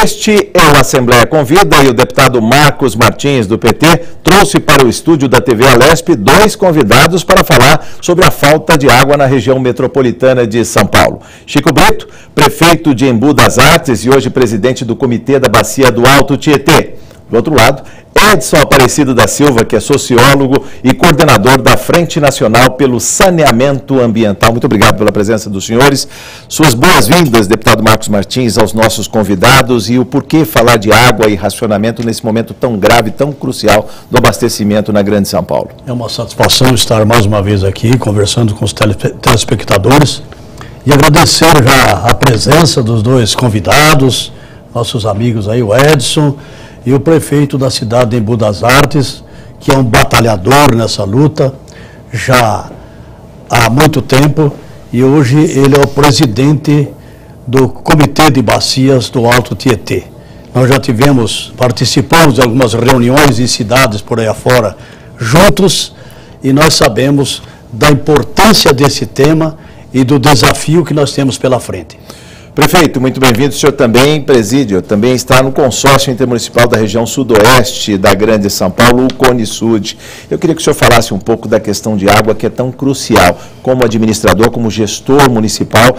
Este é o Assembleia Convida e o deputado Marcos Martins, do PT, trouxe para o estúdio da TV Alesp 2 convidados para falar sobre a falta de água na região metropolitana de São Paulo. Chico Brito, prefeito de Embu das Artes e hoje presidente do Comitê da Bacia do Alto Tietê. Do outro lado, Edson Aparecido da Silva, que é sociólogo e coordenador da Frente Nacional pelo Saneamento Ambiental. Muito obrigado pela presença dos senhores. Suas boas-vindas, deputado Marcos Martins, aos nossos convidados e o porquê falar de água e racionamento nesse momento tão grave, tão crucial do abastecimento na Grande São Paulo. É uma satisfação estar mais uma vez aqui conversando com os telespectadores e agradecer já a presença dos dois convidados, nossos amigos aí, o Edson e o prefeito da cidade de Embu das Artes, que é um batalhador nessa luta já há muito tempo, e hoje ele é o presidente do Comitê de Bacias do Alto Tietê. Nós já participamos de algumas reuniões em cidades por aí afora juntos, e nós sabemos da importância desse tema e do desafio que nós temos pela frente. Prefeito, muito bem-vindo. O senhor também, presídio, também está no consórcio intermunicipal da região sudoeste da Grande São Paulo, o CONISUD. Eu queria que o senhor falasse um pouco da questão de água, que é tão crucial, como administrador, como gestor municipal.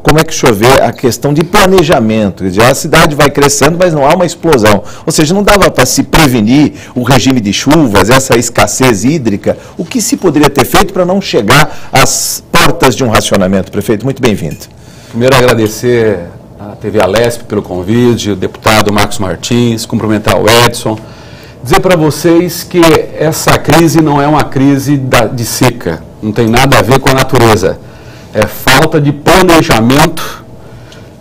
Como é que o senhor vê a questão de planejamento? A cidade vai crescendo, mas não há uma explosão. Ou seja, não dava para se prevenir o regime de chuvas, essa escassez hídrica. O que se poderia ter feito para não chegar às portas de um racionamento? Prefeito, muito bem-vindo. Primeiro, agradecer à TV Alesp pelo convite, o deputado Marcos Martins, cumprimentar o Edson. Dizer para vocês que essa crise não é uma crise de seca, não tem nada a ver com a natureza. É falta de planejamento,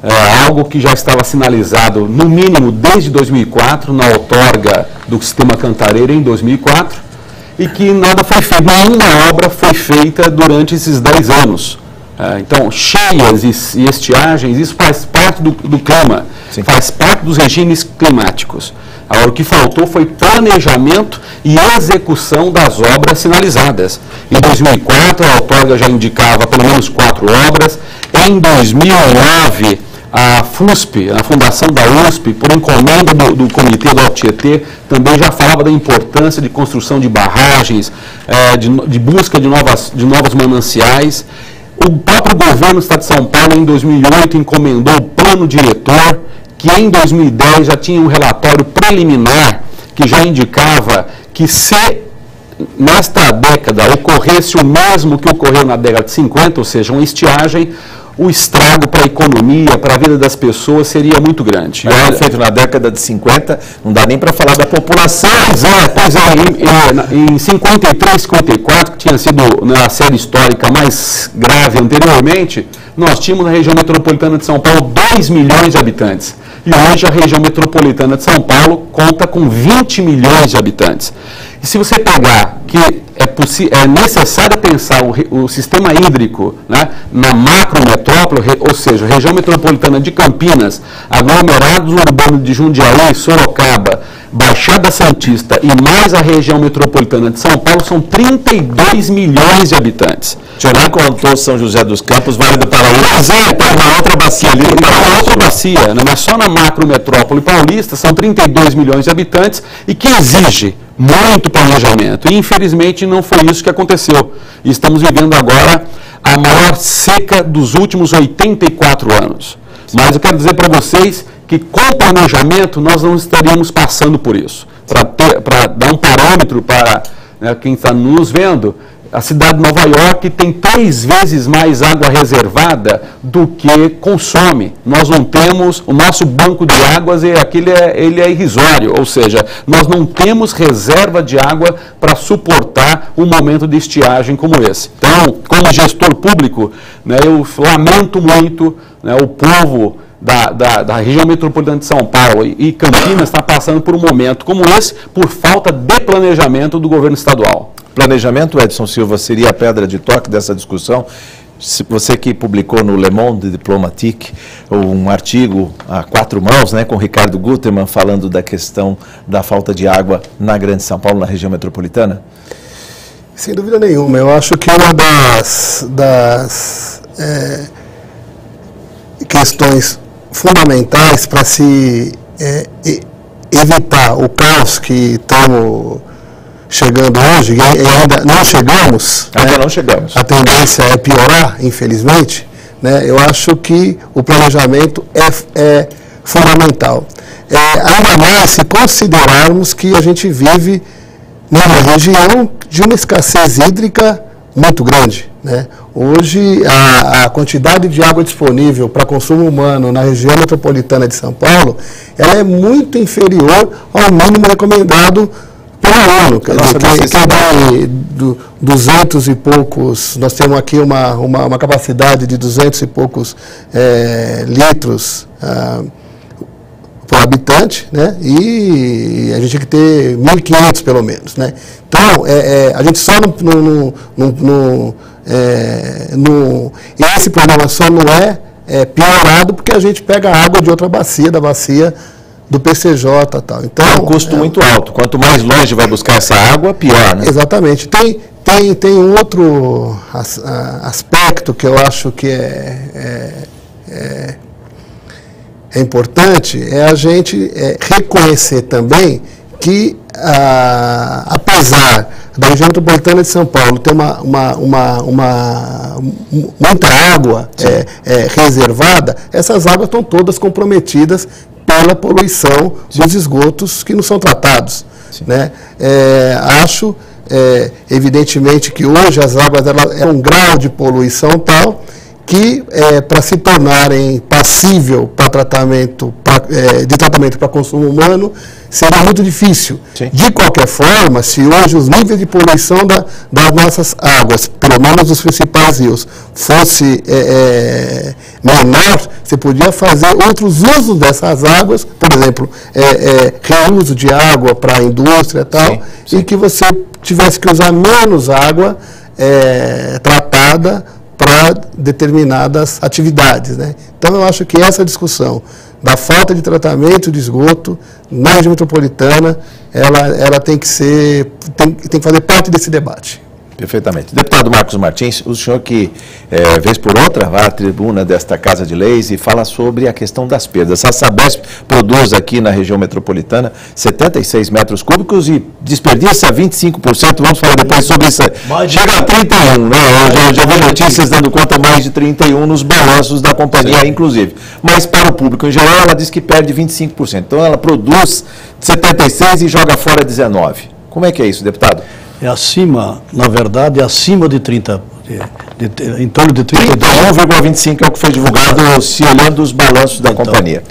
é algo que já estava sinalizado, no mínimo, desde 2004, na outorga do Sistema Cantareira em 2004, e que nada foi feito, nenhuma obra foi feita durante esses 10 anos. Então, cheias e estiagens, isso faz parte do clima, sim, faz parte dos regimes climáticos. Agora, o que faltou foi planejamento e execução das obras sinalizadas. Em 2004, a outorga já indicava pelo menos 4 obras. Em 2009, a FUSP, a Fundação da USP, por encomenda do Comitê do Alto Tietê, também já falava da importância de construção de barragens, de busca de novos mananciais. O próprio governo do Estado de São Paulo, em 2008, encomendou o plano diretor, que em 2010 já tinha um relatório preliminar que já indicava que se nesta década ocorresse o mesmo que ocorreu na década de 50, ou seja, uma estiagem, o estrago para a economia, para a vida das pessoas seria muito grande. Mas foi feito na década de 50, não dá nem para falar da população. Pois é, em 53, 54, que tinha sido a série histórica mais grave anteriormente, nós tínhamos na região metropolitana de São Paulo 2 milhões de habitantes. E hoje a região metropolitana de São Paulo conta com 20 milhões de habitantes. E se você pegar que é necessário pensar o sistema hídrico, né, na macrometrópole, ou seja, região metropolitana de Campinas, aglomerados urbanos de Jundiaí, Sorocaba, Baixada Santista e mais a região metropolitana de São Paulo, são 32 milhões de habitantes. O senhor nem contou São José dos Campos, Vale do Paraíba, mas está na outra bacia ali, está na outra bacia, né? Mas só na macrometrópole paulista são 32 milhões de habitantes e que exige muito planejamento. E infelizmente não foi isso que aconteceu. E estamos vivendo agora a maior seca dos últimos 84 anos. Mas eu quero dizer para vocês que com planejamento nós não estaríamos passando por isso. Para dar um parâmetro para quem está nos vendo, a cidade de Nova York tem 3 vezes mais água reservada do que consome. Nós não temos, o nosso banco de águas, ele é irrisório, ou seja, nós não temos reserva de água para suportar um momento de estiagem como esse. Então, como gestor público, eu lamento muito o povo da região metropolitana de São Paulo e Campinas está passando por um momento como esse, por falta de planejamento do governo estadual. Planejamento, Edson Silva, seria a pedra de toque dessa discussão? Você que publicou no Le Monde Diplomatique um artigo a 4 mãos, com o Ricardo Gutermann, falando da questão da falta de água na Grande São Paulo, na região metropolitana? Sem dúvida nenhuma. Eu acho que uma das questões fundamentais para se evitar o caos que estamos chegando hoje, e ainda não chegamos. Ainda não chegamos. A tendência é piorar, infelizmente. Né? Eu acho que o planejamento é fundamental. Ainda mais se considerarmos que a gente vive numa região de uma escassez hídrica muito grande. Né? Hoje, a quantidade de água disponível para consumo humano na região metropolitana de São Paulo, ela é muito inferior ao mínimo recomendado pela ONU. Quer dizer, que 200 e poucos, nós temos aqui uma capacidade de 200 e poucos litros por habitante, né? E a gente tem que ter 1.500 pelo menos, né? Então, a gente só esse problema só não é piorado porque a gente pega água de outra bacia, da bacia do PCJ e tal. Então, é um custo muito alto. Quanto mais longe vai buscar essa água, pior, né? Exatamente. Tem um outro aspecto que eu acho que é importante, é a gente reconhecer também que, apesar da região metropolitana de São Paulo ter muita água reservada, essas águas estão todas comprometidas pela poluição dos esgotos que não são tratados. Né? Acho, evidentemente, que hoje as águas elas um grau de poluição tal que, para se tornarem passível para tratamento, de tratamento para consumo humano, será muito difícil. Sim. De qualquer forma, se hoje os níveis de poluição das nossas águas, pelo menos dos principais rios, fosse menor, você podia fazer outros usos dessas águas, por exemplo, reuso de água para a indústria e tal, sim. E que você tivesse que usar menos água tratada para determinadas atividades. Né? Então, eu acho que essa discussão da falta de tratamento de esgoto na região metropolitana, ela tem que fazer parte desse debate. Perfeitamente. Deputado Marcos Martins, o senhor que, vez por outra, vai à tribuna desta Casa de Leis e fala sobre a questão das perdas. A Sabesp produz aqui na região metropolitana 76 metros cúbicos e desperdiça 25%. Vamos falar depois sobre isso. Chega a 31, né? Eu já vi notícias dando conta mais de 31 nos balanços da companhia, sim, inclusive. Mas para o público em geral, ela diz que perde 25%. Então, ela produz 76 e joga fora 19. Como é que é isso, deputado? É acima, na verdade, é acima de 30, em torno de 31,25 é o que foi divulgado, se olhando os balanços da companhia.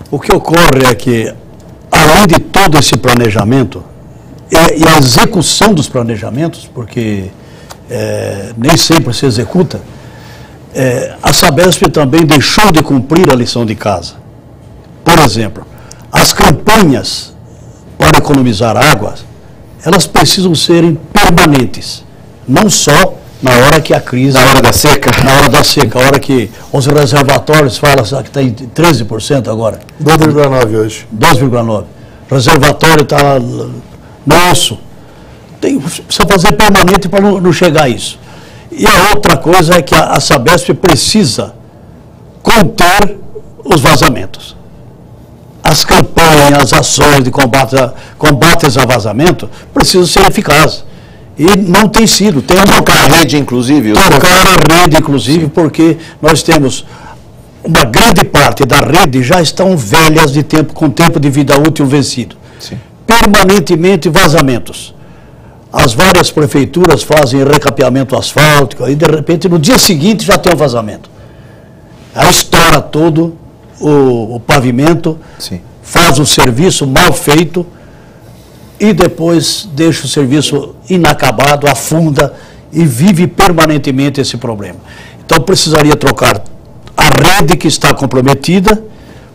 O que ocorre é que, além de todo esse planejamento, e a execução dos planejamentos, porque nem sempre se executa, a Sabesp também deixou de cumprir a lição de casa. Por exemplo, as campanhas para economizar água, elas precisam serem permanentes, não só na hora que a crise... Na hora da seca? Na hora da seca, a hora que os reservatórios falam que está em 13% agora. 2,9% hoje. 2,9%. O reservatório está no osso. Precisa fazer permanente para não chegar a isso. E a outra coisa é que a Sabesp precisa conter os vazamentos. As campanhas, as ações de combate a vazamento precisam ser eficazes. E não tem sido. Tem trocar a rede, inclusive. Trocar a rede, inclusive, porque nós temos uma grande parte da rede já estão velhas com tempo de vida útil vencido. Sim. Permanentemente vazamentos. As várias prefeituras fazem recapeamento asfáltico e, de repente, no dia seguinte já tem um vazamento. Aí estoura todo o pavimento, sim, faz o serviço mal feito e depois deixa o serviço inacabado, afunda e vive permanentemente esse problema. Então precisaria trocar a rede que está comprometida,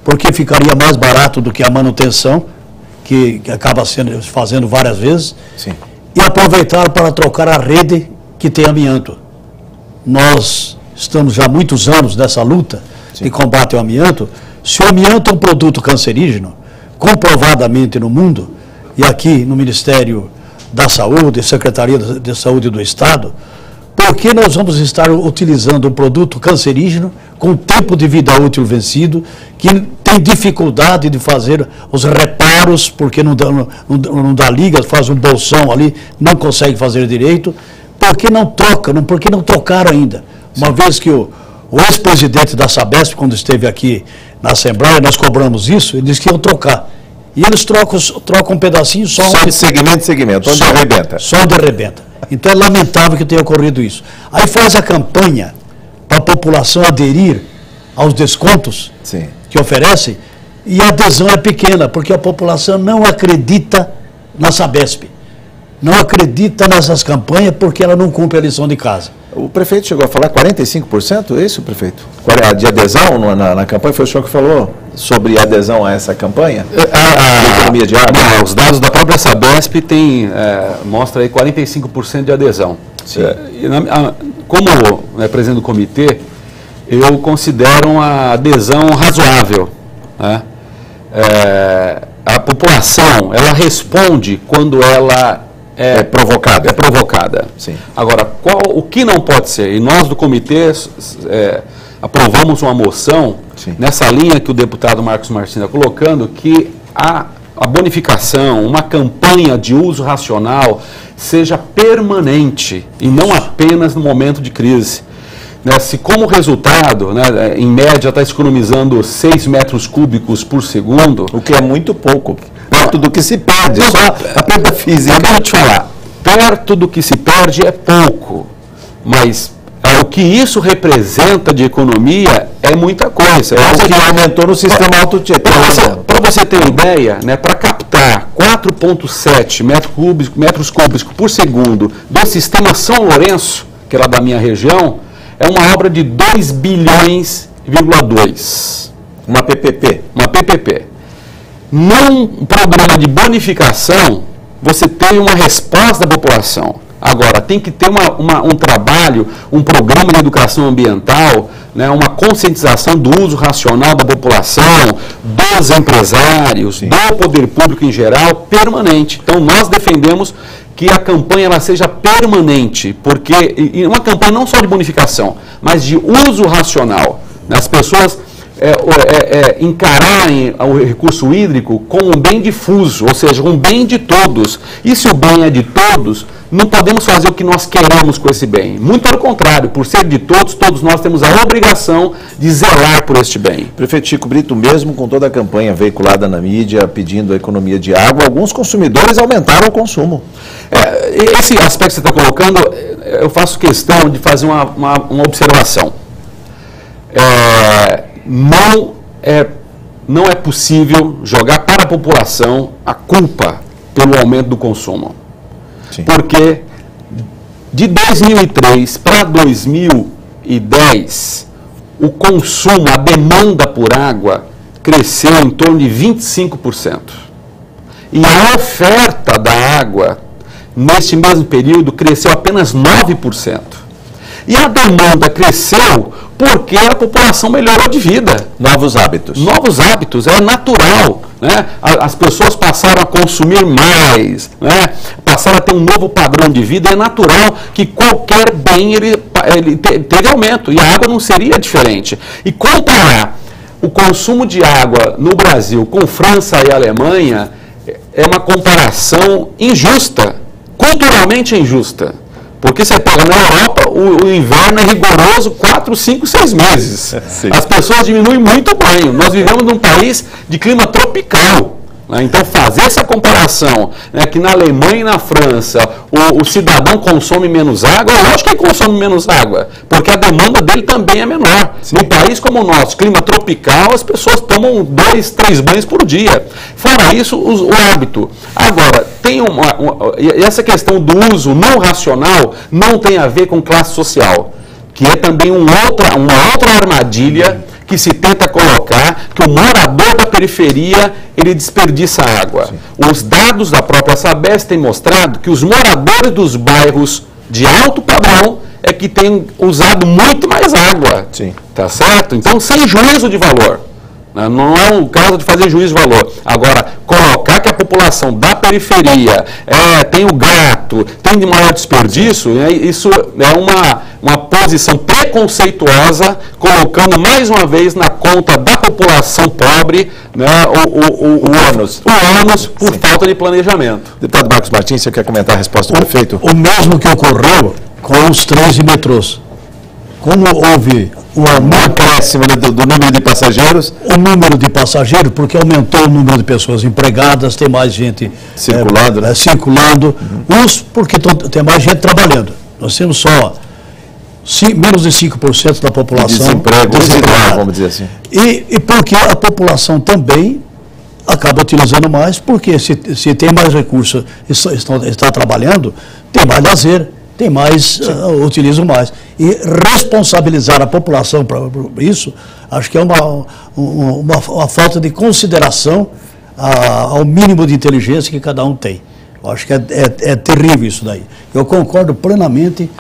porque ficaria mais barato do que a manutenção, que acaba fazendo várias vezes, sim, e aproveitar para trocar a rede que tem amianto. Nós estamos já há muitos anos nessa luta, sim, de combate ao amianto. Se o amianto é um produto cancerígeno, comprovadamente no mundo, e aqui no Ministério da Saúde, Secretaria de Saúde do Estado, Por que nós vamos estar utilizando um produto cancerígeno com tempo de vida útil vencido, que tem dificuldade de fazer os reparos, porque não dá liga, faz um bolsão ali, não consegue fazer direito? Por que não troca? Por que não trocaram ainda? Uma vez que o ex-presidente da Sabesp, quando esteve aqui na Assembleia, nós cobramos isso, ele disse que iam trocar. E eles trocam um pedacinho só de segmento, onde arrebenta. Só onde arrebenta. Então é lamentável que tenha ocorrido isso. Aí faz a campanha para a população aderir aos descontos que oferecem, e a adesão é pequena, porque a população não acredita na Sabesp. Não acredita nessas campanhas porque ela não cumpre a lição de casa. O prefeito chegou a falar 45%, é isso, prefeito? De adesão na campanha? Foi o senhor que falou sobre adesão a essa campanha? A economia de água? Não, os dados da própria Sabesp mostra aí 45% de adesão. Como presidente do comitê, eu considero uma adesão razoável. Né? A população, ela responde quando ela é provocada. Sim. Agora, o que não pode ser? E nós do comitê aprovamos uma moção nessa linha que o deputado Marcos Martins está colocando, que a bonificação, uma campanha de uso racional seja permanente e não apenas no momento de crise. Se como resultado, em média está economizando 6 metros cúbicos por segundo, o que é muito pouco, perto do que se perde, só a perda física. Acabei de falar, perto do que se perde é pouco, mas o que isso representa de economia é muita coisa. É o que aumentou no sistema autotieto. Para você ter uma ideia, para captar 4,7 metros cúbicos por segundo do sistema São Lourenço, que é lá da minha região, é uma obra de 2,2 bilhões. Uma PPP. Uma PPP. Num programa de bonificação, você tem uma resposta da população. Agora, tem que ter um trabalho, um programa de educação ambiental, uma conscientização do uso racional da população, dos empresários, do poder público em geral, permanente. Então, nós defendemos que a campanha ela seja permanente, porque uma campanha não só de bonificação, mas de uso racional. As pessoas encararem o recurso hídrico como um bem difuso, ou seja, um bem de todos. E se o bem é de todos, não podemos fazer o que nós queremos com esse bem. Muito pelo contrário, por ser de todos, todos nós temos a obrigação de zelar por este bem. Prefeito Chico Brito, mesmo com toda a campanha veiculada na mídia pedindo a economia de água, alguns consumidores aumentaram o consumo. Esse aspecto que você está colocando, eu faço questão de fazer uma observação. Não é possível jogar para a população a culpa pelo aumento do consumo. Sim. Porque de 2003 para 2010, o consumo, a demanda por água, cresceu em torno de 25%. E a oferta da água, neste mesmo período, cresceu apenas 9%. E a demanda cresceu porque a população melhorou de vida. Novos hábitos. Novos hábitos, é natural. As pessoas passaram a consumir mais, passaram a ter um novo padrão de vida. É natural que qualquer bem ele teve aumento, e a água não seria diferente. E comparar o consumo de água no Brasil com França e Alemanha é uma comparação injusta, culturalmente injusta. Porque você pega na Europa, o inverno é rigoroso 4, 5, 6 meses. Sim. As pessoas diminuem muito o banho. Nós vivemos num país de clima tropical. Então, fazer essa comparação, que na Alemanha e na França o cidadão consome menos água, eu acho que ele consome menos água, porque a demanda dele também é menor. Sim. Num país como o nosso, clima tropical, as pessoas tomam 2, 3 banhos por dia. Fora isso, o hábito. Agora, tem essa questão do uso não racional não tem a ver com classe social, que é também uma outra armadilha que se tenta colocar, que o morador da periferia, ele desperdiça água. Sim. Os dados da própria Sabesp têm mostrado que os moradores dos bairros de alto padrão é que têm usado muito mais água. Sim. Tá certo? Então, sem juízo de valor. né? Não é um caso de fazer juízo de valor. Agora, colocar que a população da periferia tem o gato, tem de maior desperdício, isso é uma posição preconceituosa, colocando mais uma vez na conta da população pobre, né, o ônus por falta de planejamento. Deputado Marcos Martins, você quer comentar a resposta do prefeito? O mesmo que ocorreu com os trens e metrôs. Como houve o acréscimo do número de passageiros? O número de passageiros, porque aumentou o número de pessoas empregadas, tem mais gente circulando, circulando, porque tem mais gente trabalhando. Nós temos só menos de 5% da população desempregada, vamos dizer assim. E porque a população também acaba utilizando mais, porque se tem mais recursos, está trabalhando, tem mais lazer, tem mais, utilizam mais. E responsabilizar a população por isso, acho que é uma falta de consideração ao mínimo de inteligência que cada um tem. Eu acho que é terrível isso daí. Eu concordo plenamente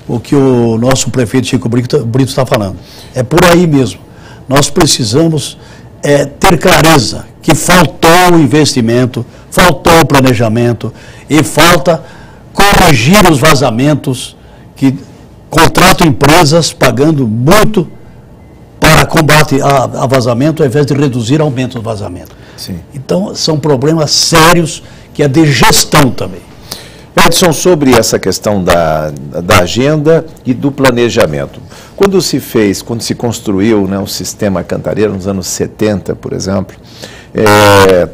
com o que o nosso prefeito Chico Brito está falando. É por aí mesmo. Nós precisamos ter clareza que faltou o investimento, faltou o planejamento e falta corrigir os vazamentos, que contratam empresas pagando muito para combate a vazamento, ao invés de reduzir o aumento do vazamento. Sim. Então, são problemas sérios que é de gestão também. Edson, sobre essa questão da agenda e do planejamento. Quando se construiu, né, o sistema Cantareira, nos anos 70, por exemplo,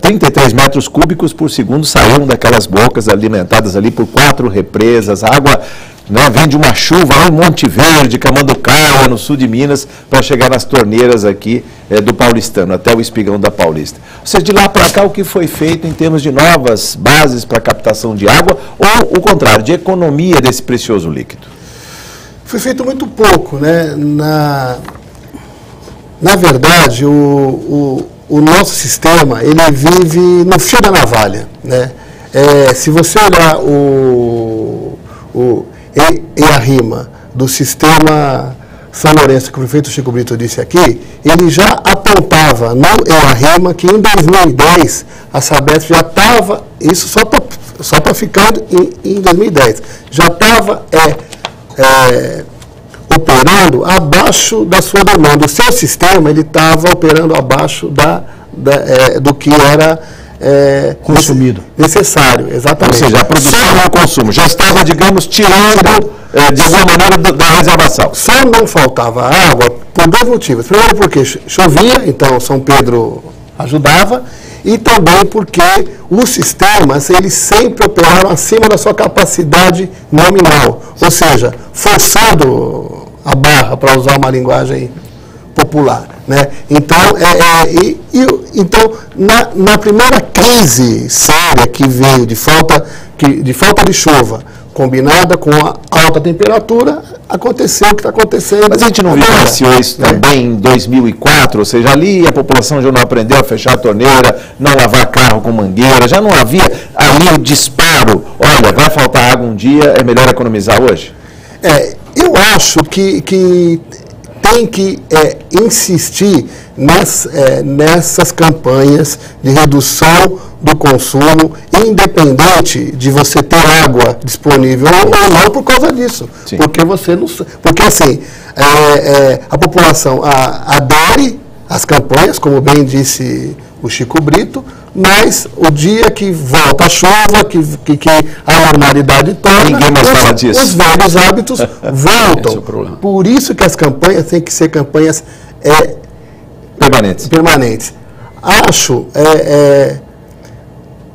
33 metros cúbicos por segundo saíam daquelas bocas alimentadas ali por 4 represas. A água, né, vem de uma chuva lá em Monte Verde, Camanducaia, no sul de Minas, para chegar nas torneiras aqui do Paulistano, até o Espigão da Paulista. Ou seja, de lá para cá, o que foi feito em termos de novas bases para captação de água, ou o contrário, de economia desse precioso líquido? Foi feito muito pouco, né? Na verdade, o nosso sistema, ele vive no fio da navalha, né? Se você olhar a rima do sistema São Lourenço, que o prefeito Chico Brito disse aqui, ele já apontava no EARIMA que em 2010 a Sabesp já estava, isso só para ficar em 2010, já estava operando abaixo da sua demanda. O seu sistema, ele estava operando abaixo do que era consumido. Necessário, exatamente. Ou seja, a produção e o consumo já estava, digamos, tirando de alguma maneira da reservação. Só não faltava água por 2 motivos. Primeiro, porque chovia, então São Pedro ajudava, e também porque os sistemas, eles sempre operaram acima da sua capacidade nominal, ou seja, forçando a barra, para usar uma linguagem popular, né? Então, então na primeira crise séria que veio de falta de chuva, combinada com a alta temperatura, aconteceu o que está acontecendo. Mas a gente não vivenciou isso também em 2004, ou seja, ali a população já não aprendeu a fechar a torneira, não lavar carro com mangueira, já não havia ali o disparo, olha, vai faltar água um dia, é melhor economizar hoje? Eu acho que tem que insistir nessas campanhas de redução do consumo, independente de você ter água disponível ou não por causa disso. Sim. Porque assim, a população adere às campanhas, como bem disse o Chico Brito, mas o dia que volta a chuva, que a normalidade torna, os velhos hábitos voltam. Esse é o problema. Por isso que as campanhas têm que ser campanhas permanentes. Acho,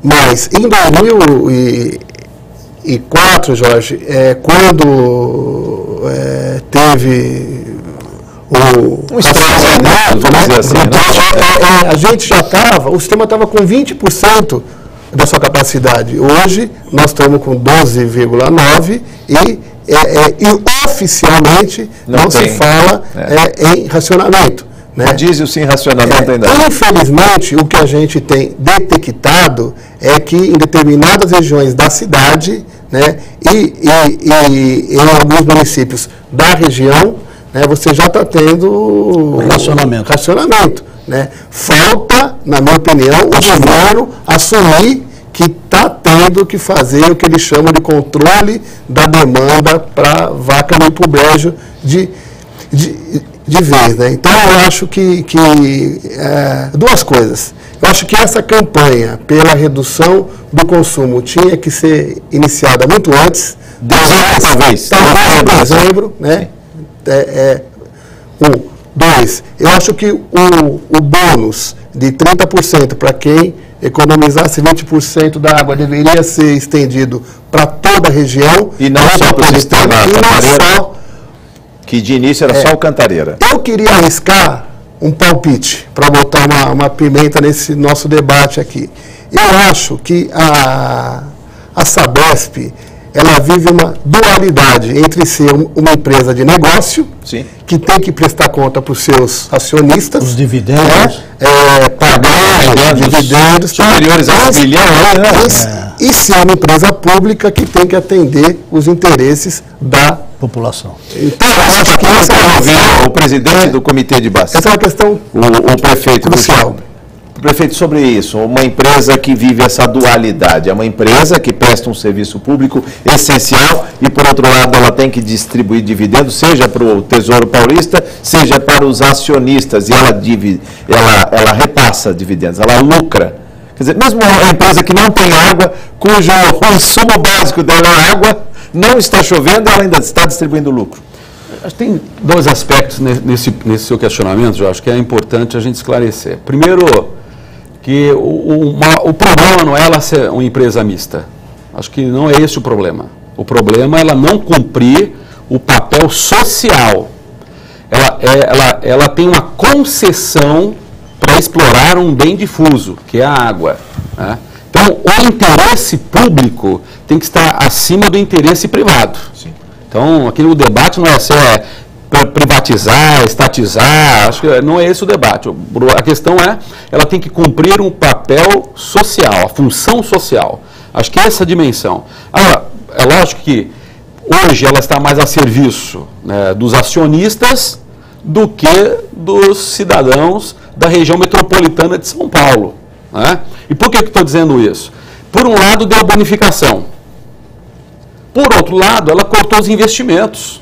mas em 2004, Jorge, quando teve um estresse, vamos dizer assim, né? A gente já estava, o sistema estava com 20% da sua capacidade. Hoje, nós estamos com 12,9% e oficialmente não se fala em racionamento. Né? O diesel sem racionamento ainda. Infelizmente, o que a gente tem detectado é que em determinadas regiões da cidade, né, e em alguns municípios da região, né, você já está tendo racionamento. né? Falta, na minha opinião, o governo assumir que está tendo que fazer o que eles chamam de controle da demanda para vaca no pro brejo de vez, né? Então, eu acho que duas coisas. Eu acho que essa campanha pela redução do consumo tinha que ser iniciada muito antes. Talvez em dezembro, né? Dois, eu acho que o bônus de 30% para quem economizasse 20% da água deveria ser estendido para toda a região. E não só para o sistema Cantareira, que de início era só o Cantareira. Eu queria arriscar um palpite para botar uma pimenta nesse nosso debate aqui. Eu acho que a Sabesp, ela vive uma dualidade entre ser uma empresa de negócio, sim, que tem que prestar conta para os seus acionistas, os dividendos, pagar dividendos superiores a 1 bilhão, e ser uma empresa pública que tem que atender os interesses da população. Então, eu acho que essa é o presidente do comitê de bacia. Essa é uma questão o prefeito crucial. Prefeito, sobre isso, uma empresa que vive essa dualidade, é uma empresa que presta um serviço público essencial e, por outro lado, ela tem que distribuir dividendos, seja para o Tesouro Paulista, seja para os acionistas, e ela repassa dividendos, ela lucra. Quer dizer, mesmo uma empresa que não tem água, cujo o insumo básico dela é água, não está chovendo, ela ainda está distribuindo lucro. Acho que tem dois aspectos nesse seu questionamento, Jorge, que é importante a gente esclarecer. Primeiro, que o problema não é ela ser uma empresa mista. Acho que não é esse o problema. O problema é ela não cumprir o papel social. Ela tem uma concessão para explorar um bem difuso, que é a água, né? Então, o interesse público tem que estar acima do interesse privado. Sim. Então, aqui o debate não é se é privatizar, estatizar, acho que não é esse o debate. A questão é, ela tem que cumprir um papel social, a função social. Acho que é essa dimensão. Agora, é lógico que hoje ela está mais a serviço, né, dos acionistas do que dos cidadãos da região metropolitana de São Paulo, né? E por que eu estou dizendo isso? Por um lado, deu a bonificação. Por outro lado, ela cortou os investimentos.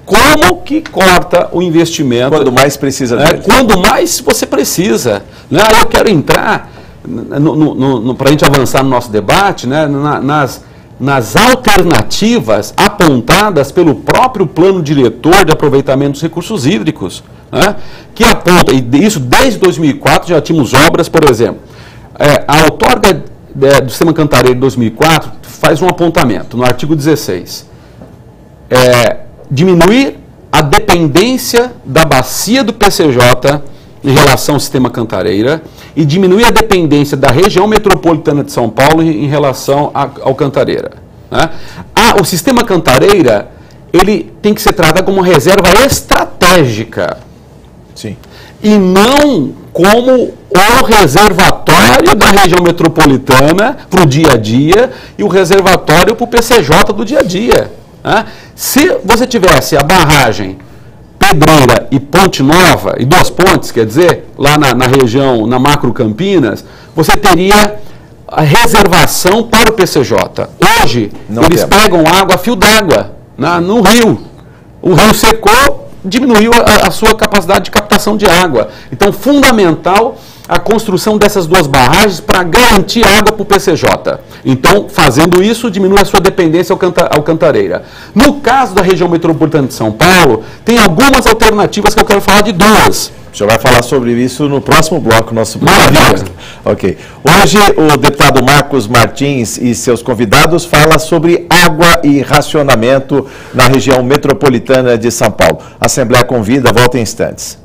Como que corta o investimento? Quando mais precisa dele. Quando mais você precisa. Né? Eu quero entrar, para a gente avançar no nosso debate, né, nas alternativas apontadas pelo próprio plano diretor de aproveitamento dos recursos hídricos, né, que aponta, e isso desde 2004 já tínhamos obras, por exemplo, a outorga do Sistema Cantareira de 2004 faz um apontamento no artigo 16. Diminuir a dependência da bacia do PCJ em relação ao Sistema Cantareira e diminuir a dependência da região metropolitana de São Paulo em relação ao Cantareira, né? O Sistema Cantareira, ele tem que ser tratado como uma reserva estratégica. Sim. E não como o reservatório da região metropolitana para o dia a dia e o reservatório para o PCJ do dia a dia, né? Se você tivesse a barragem Pedreira e Ponte Nova, e Duas Pontes, quer dizer, lá na região, na Macro Campinas, você teria a reservação para o PCJ. Hoje, eles pegam água a fio d'água no rio. O rio secou, diminuiu a sua capacidade de captação de água. Então, fundamental a construção dessas duas barragens para garantir água para o PCJ. Então, fazendo isso, diminui a sua dependência ao Cantareira. No caso da região metropolitana de São Paulo, tem algumas alternativas que eu quero falar de duas. O senhor vai falar sobre isso no próximo bloco, nosso Maravilha. Ok. Hoje, o deputado Marcos Martins e seus convidados falam sobre água e racionamento na região metropolitana de São Paulo. A Assembleia convida, volta em instantes.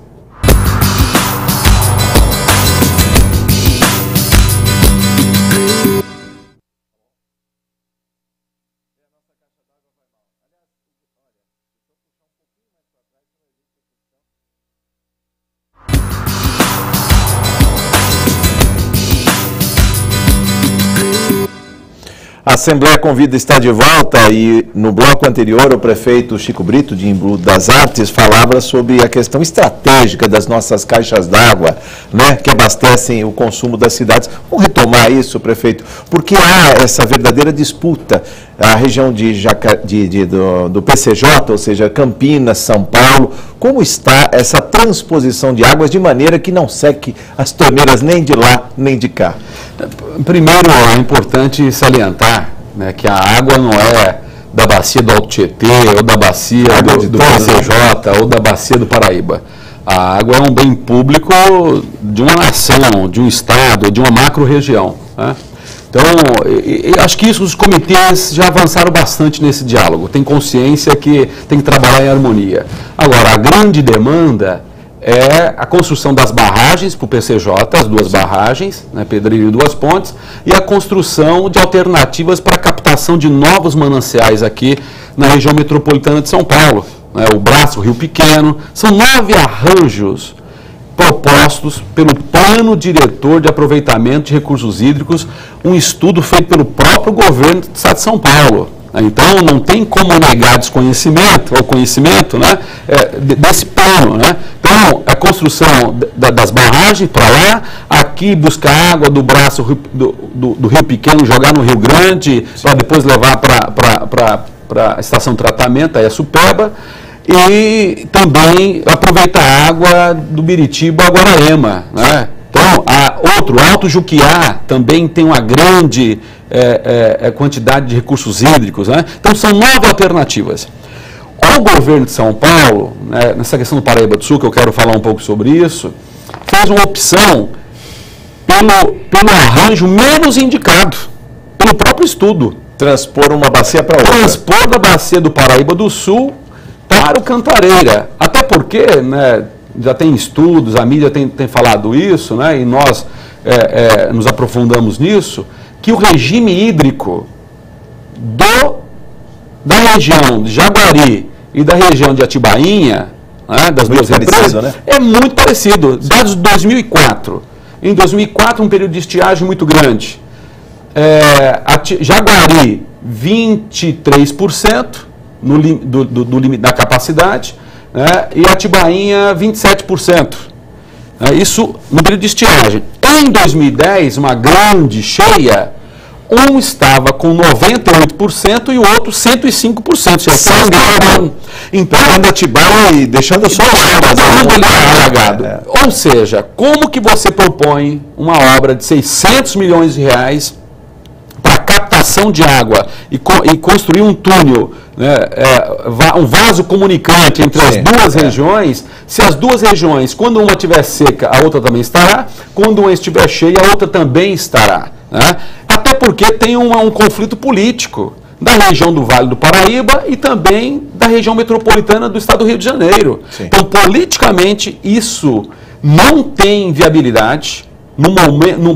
A Assembleia Convida está de volta e no bloco anterior o prefeito Chico Brito, de Embu das Artes, falava sobre a questão estratégica das nossas caixas d'água, né, que abastecem o consumo das cidades. Vamos retomar isso, prefeito, porque há essa verdadeira disputa. A região do PCJ, ou seja, Campinas, São Paulo, como está essa transposição de águas de maneira que não seque as torneiras nem de lá nem de cá? Primeiro, é importante salientar, né, que a água não é da bacia do Alto Tietê, ou da bacia do PCJ, ou da bacia do Paraíba. A água é um bem público de uma nação, de um estado, de uma macro-região, né? Então, acho que isso os comitês já avançaram bastante nesse diálogo. Tem consciência que tem que trabalhar em harmonia. Agora, a grande demanda é a construção das barragens para o PCJ, as duas barragens, né, Pedreiro e Duas Pontes, e a construção de alternativas para a captação de novos mananciais aqui na região metropolitana de São Paulo, né, o Braço, o Rio Pequeno. São 9 arranjos propostos pelo Plano Diretor de Aproveitamento de Recursos Hídricos, um estudo feito pelo próprio governo do Estado de São Paulo. Então, não tem como negar desconhecimento, ou conhecimento, né, desse plano, né? Então, a construção das barragens para lá, aqui buscar água do Braço do Rio Pequeno, jogar no Rio Grande, para depois levar para a estação de tratamento, aí a Supeba, e também aproveitar a água do Biritiba a Guaraema, né? Então, outro, Alto Juquiá, também tem uma grande quantidade de recursos hídricos, né? Então, são 9 alternativas. O governo de São Paulo, né, nessa questão do Paraíba do Sul, que eu quero falar um pouco sobre isso, fez uma opção pelo arranjo menos indicado, pelo próprio estudo. Transpor uma bacia para outra. Transpor da bacia do Paraíba do Sul para o Cantareira. Até porque, né, já tem estudos, a mídia tem falado isso, né, e nós nos aprofundamos nisso, que o regime hídrico da região de Jaguari e da região de Atibainha, né, das duas represas, né, é muito parecido. Dados de 2004. Em 2004, um período de estiagem muito grande. Jaguari, 23% do limite da capacidade, né, e Atibainha, 27%. Isso no período de estiagem. Em 2010, uma grande cheia, um estava com 98% e o outro 105%. Então, Atibaia e deixando só alagado. Ou seja, como que você propõe uma obra de 600 milhões de reais para captação de água e construir um túnel, né, um vaso comunicante entre as duas regiões, se as duas regiões, quando uma estiver seca, a outra também estará, quando uma estiver cheia, a outra também estará, né? Até porque tem um conflito político da região do Vale do Paraíba e também da região metropolitana do estado do Rio de Janeiro. Sim. Então, politicamente, isso não tem viabilidade,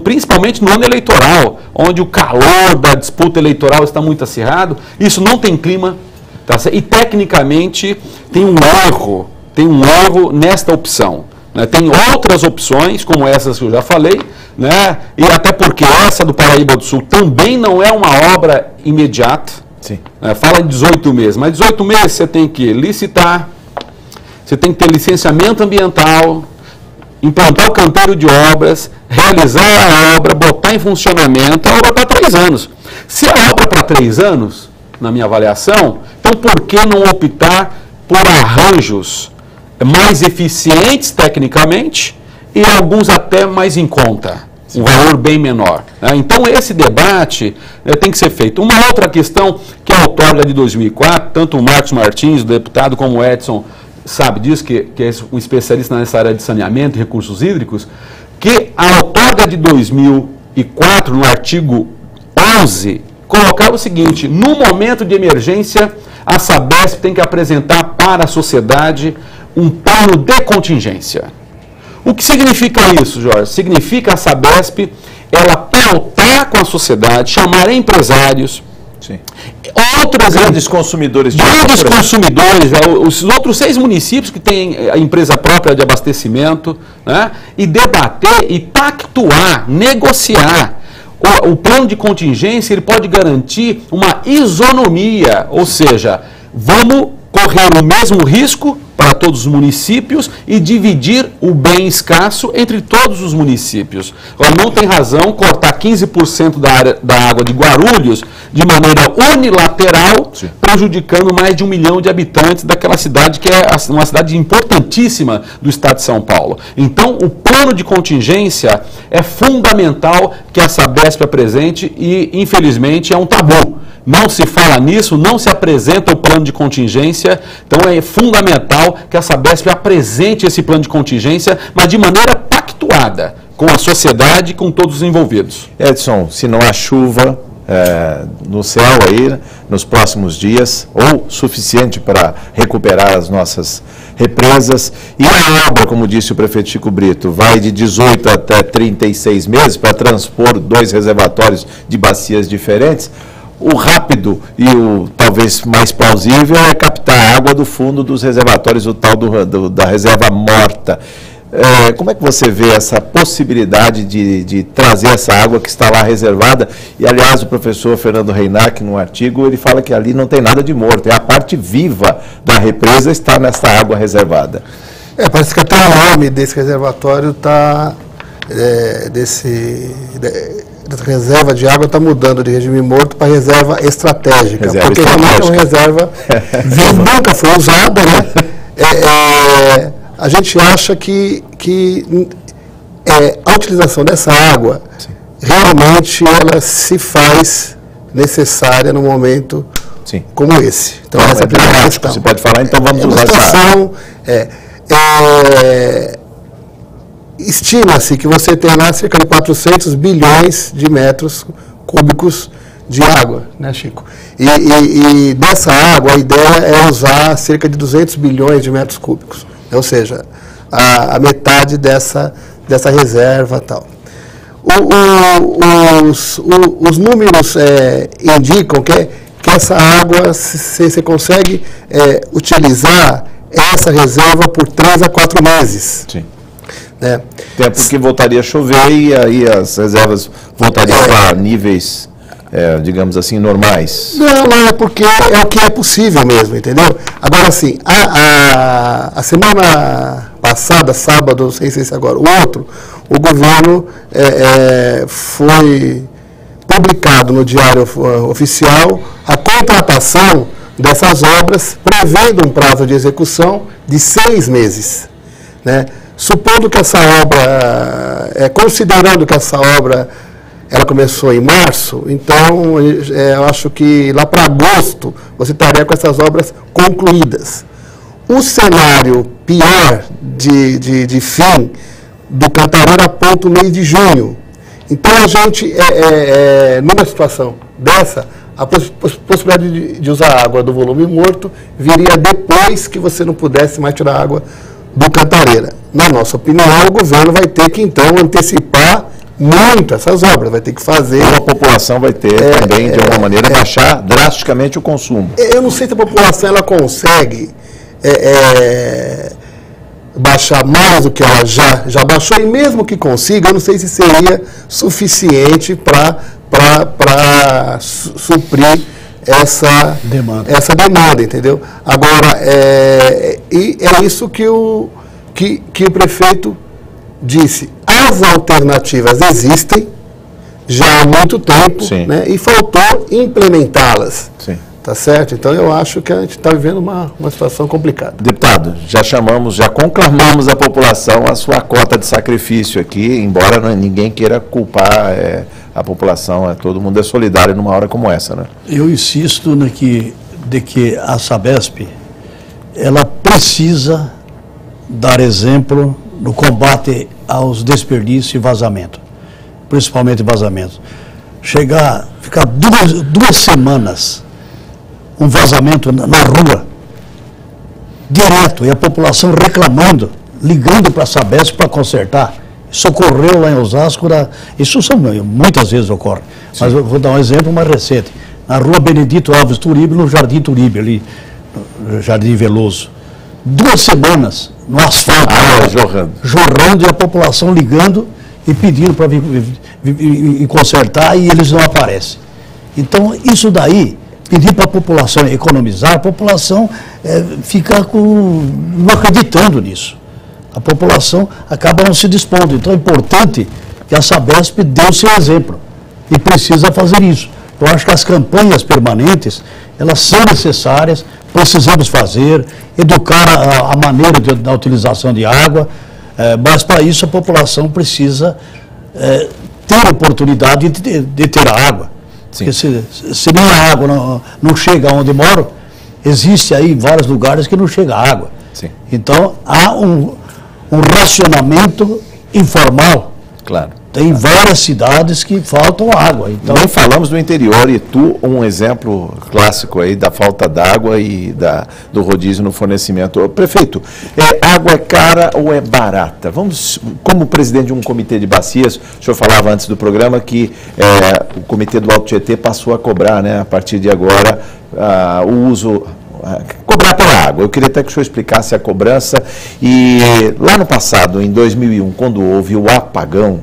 principalmente no ano eleitoral, onde o calor da disputa eleitoral está muito acirrado. Isso não tem clima, tá? E tecnicamente tem um erro nesta opção, né? Tem outras opções, como essas que eu já falei, né? E até porque essa do Paraíba do Sul também não é uma obra imediata. Sim. Fala em 18 meses, mas 18 meses você tem que licitar, você tem que ter licenciamento ambiental, implantar o canteiro de obras, realizar a obra, botar em funcionamento. A obra para 3 anos. Se a obra para 3 anos, na minha avaliação, então por que não optar por arranjos mais eficientes tecnicamente e alguns até mais em conta? Um valor bem menor, né? Então, esse debate tem que ser feito. Uma outra questão, que é a outorga de 2004, tanto o Marcos Martins, o deputado, como o Edson, sabe disso, que é um especialista nessa área de saneamento e recursos hídricos, que a outorga de 2004, no artigo 11, colocava o seguinte: no momento de emergência, a Sabesp tem que apresentar para a sociedade um plano de contingência. O que significa isso, Jorge? Significa a Sabesp, ela pautar com a sociedade, chamar empresários, outros grandes consumidores de grandes consumidores, os outros 6 municípios que têm a empresa própria de abastecimento, né, e debater e pactuar, negociar o plano de contingência ele pode garantir uma isonomia, ou seja, vamos correr o mesmo risco para todos os municípios e dividir o bem escasso entre todos os municípios. Agora, não tem razão cortar 15% da água de Guarulhos de maneira unilateral, sim, prejudicando mais de 1 milhão de habitantes daquela cidade que é uma cidade importantíssima do estado de São Paulo. Então, o plano de contingência é fundamental que a Sabesp apresente e, infelizmente, é um tabu. Não se fala nisso, não se apresenta o plano de contingência, então é fundamental que a Sabesp apresente esse plano de contingência, mas de maneira pactuada com a sociedade e com todos os envolvidos. Edson, se não há chuva no céu aí nos próximos dias, ou suficiente para recuperar as nossas represas, e a obra, como disse o prefeito Chico Brito, vai de 18 até 36 meses para transpor 2 reservatórios de bacias diferentes. O rápido e o talvez mais plausível é captar a água do fundo dos reservatórios, o tal da reserva morta. Como é que você vê essa possibilidade de trazer essa água que está lá reservada? E, aliás, o professor Fernando Reinach, num artigo, ele fala que ali não tem nada de morto, é a parte viva da represa está nessa água reservada. Parece que até o nome desse reservatório está... A reserva de água está mudando de regime morto para reserva estratégica, porque realmente é uma reserva que nunca foi usada, né? A gente acha que a utilização dessa água, sim, realmente ela se faz necessária num momento, sim, como esse. Então, essa é a primeira questão. Você pode falar, então vamos usar essa água. Estima-se que você tem lá cerca de 400 bilhões de metros cúbicos de água, né, Chico? E dessa água, a ideia é usar cerca de 200 bilhões de metros cúbicos, ou seja, a metade dessa reserva e tal. Os números indicam que essa água, você consegue utilizar essa reserva por 3 a 4 meses. Sim. Até porque voltaria a chover e aí as reservas voltariam para níveis, digamos assim, normais. Não, é porque é o que é possível mesmo, entendeu? Agora, assim, a semana passada, sábado, não sei se agora, o outro, o governo foi publicado no Diário Oficial a contratação dessas obras, prevendo um prazo de execução de 6 meses, né? Supondo que essa obra, considerando que essa obra ela começou em março, então eu acho que lá para agosto você estaria com essas obras concluídas. O cenário pior de fim do Cantareira aponta o mês de junho. Então a gente, numa situação dessa, a possibilidade de usar água do volume morto viria depois que você não pudesse mais tirar água do Cantareira. Na nossa opinião, o governo vai ter que, então, antecipar muito essas obras, vai ter que fazer... A população vai ter também, de alguma maneira, baixar drasticamente o consumo. Eu não sei se a população ela consegue baixar mais do que ela já baixou, e mesmo que consiga, eu não sei se seria suficiente para suprir essa demanda, entendeu? Agora, é isso que o prefeito disse. As alternativas existem já há muito tempo, né, e faltou implementá-las. Sim. Tá certo? Então eu acho que a gente está vivendo uma situação complicada. Deputado, já conclamamos a população a sua cota de sacrifício aqui, embora ninguém queira culpar a população, todo mundo é solidário numa hora como essa, né? Eu insisto de que a Sabesp, ela precisa dar exemplo no combate aos desperdícios e vazamento, principalmente vazamento. Ficar duas semanas um vazamento na rua, direto, e a população reclamando, ligando para a Sabesp para consertar. Isso ocorreu lá em Osasco, isso muitas vezes ocorre, mas eu vou dar um exemplo mais recente. Na rua Benedito Alves Turibe, no Jardim Turibe, ali, no Jardim Veloso. 2 semanas no asfalto, jorrando, e a população ligando, e pedindo para vir consertar e eles não aparecem. Então, isso daí, pedir para a população economizar, a população fica não acreditando nisso. A população acaba não se dispondo. Então, é importante que a Sabesp dê o seu exemplo e precisa fazer isso. Eu acho que as campanhas permanentes, elas são necessárias, precisamos fazer, educar a maneira da utilização de água, mas para isso a população precisa ter a oportunidade de ter a água. Sim. Porque se nem a água não chega onde moro, existe aí vários lugares que não chega água. Sim. Então há um racionamento informal. Claro. Tem várias cidades que faltam água. Então, nem falamos do interior, e tu, um exemplo clássico aí da falta d'água e do rodízio no fornecimento. Prefeito, água é cara ou é barata? Vamos, como presidente de um comitê de bacias, o senhor falava antes do programa que o comitê do Alto Tietê passou a cobrar, né, a partir de agora, o uso... cobrar pela água. Eu queria até que o senhor explicasse a cobrança. E lá no passado, em 2001, quando houve o apagão,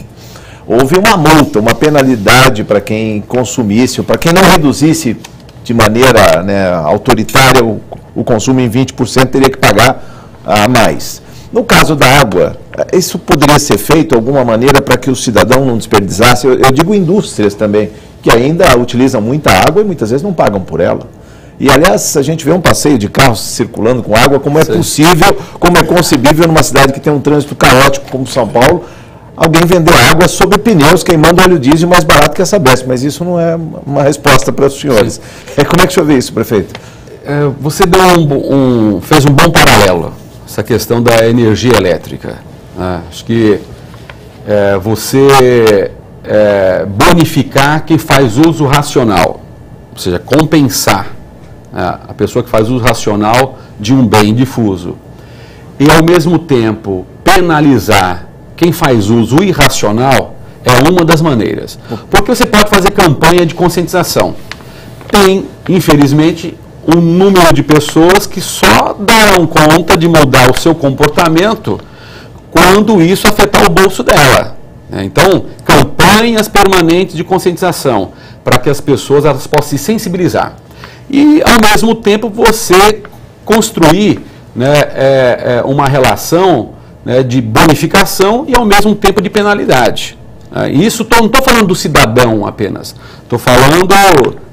houve uma multa, uma penalidade para quem consumisse, para quem não reduzisse de maneira, né, autoritária o consumo em 20%, teria que pagar a mais. No caso da água, isso poderia ser feito de alguma maneira para que o cidadão não desperdiçasse? Eu digo indústrias também, que ainda utilizam muita água e muitas vezes não pagam por ela. E, aliás, a gente vê um passeio de carros circulando com água, como é possível, como é concebível numa cidade que tem um trânsito caótico como São Paulo, alguém vender água sobre pneus, queimando óleo diesel mais barato que a Sabesp, mas isso não é uma resposta para os senhores. Como é que o senhor vê isso, prefeito? Você fez um bom paralelo, essa questão da energia elétrica. Acho que você bonificar quem faz uso racional, ou seja, compensar a pessoa que faz uso racional de um bem difuso, e ao mesmo tempo penalizar quem faz uso irracional, é uma das maneiras. Porque você pode fazer campanha de conscientização. Tem, infelizmente, um número de pessoas que só darão conta de mudar o seu comportamento quando isso afetar o bolso dela. Então, campanhas permanentes de conscientização, para que as pessoas elas possam se sensibilizar. E, ao mesmo tempo, você construir, né, uma relação, né, de bonificação e, ao mesmo tempo, de penalidade. Isso não estou falando do cidadão apenas, estou falando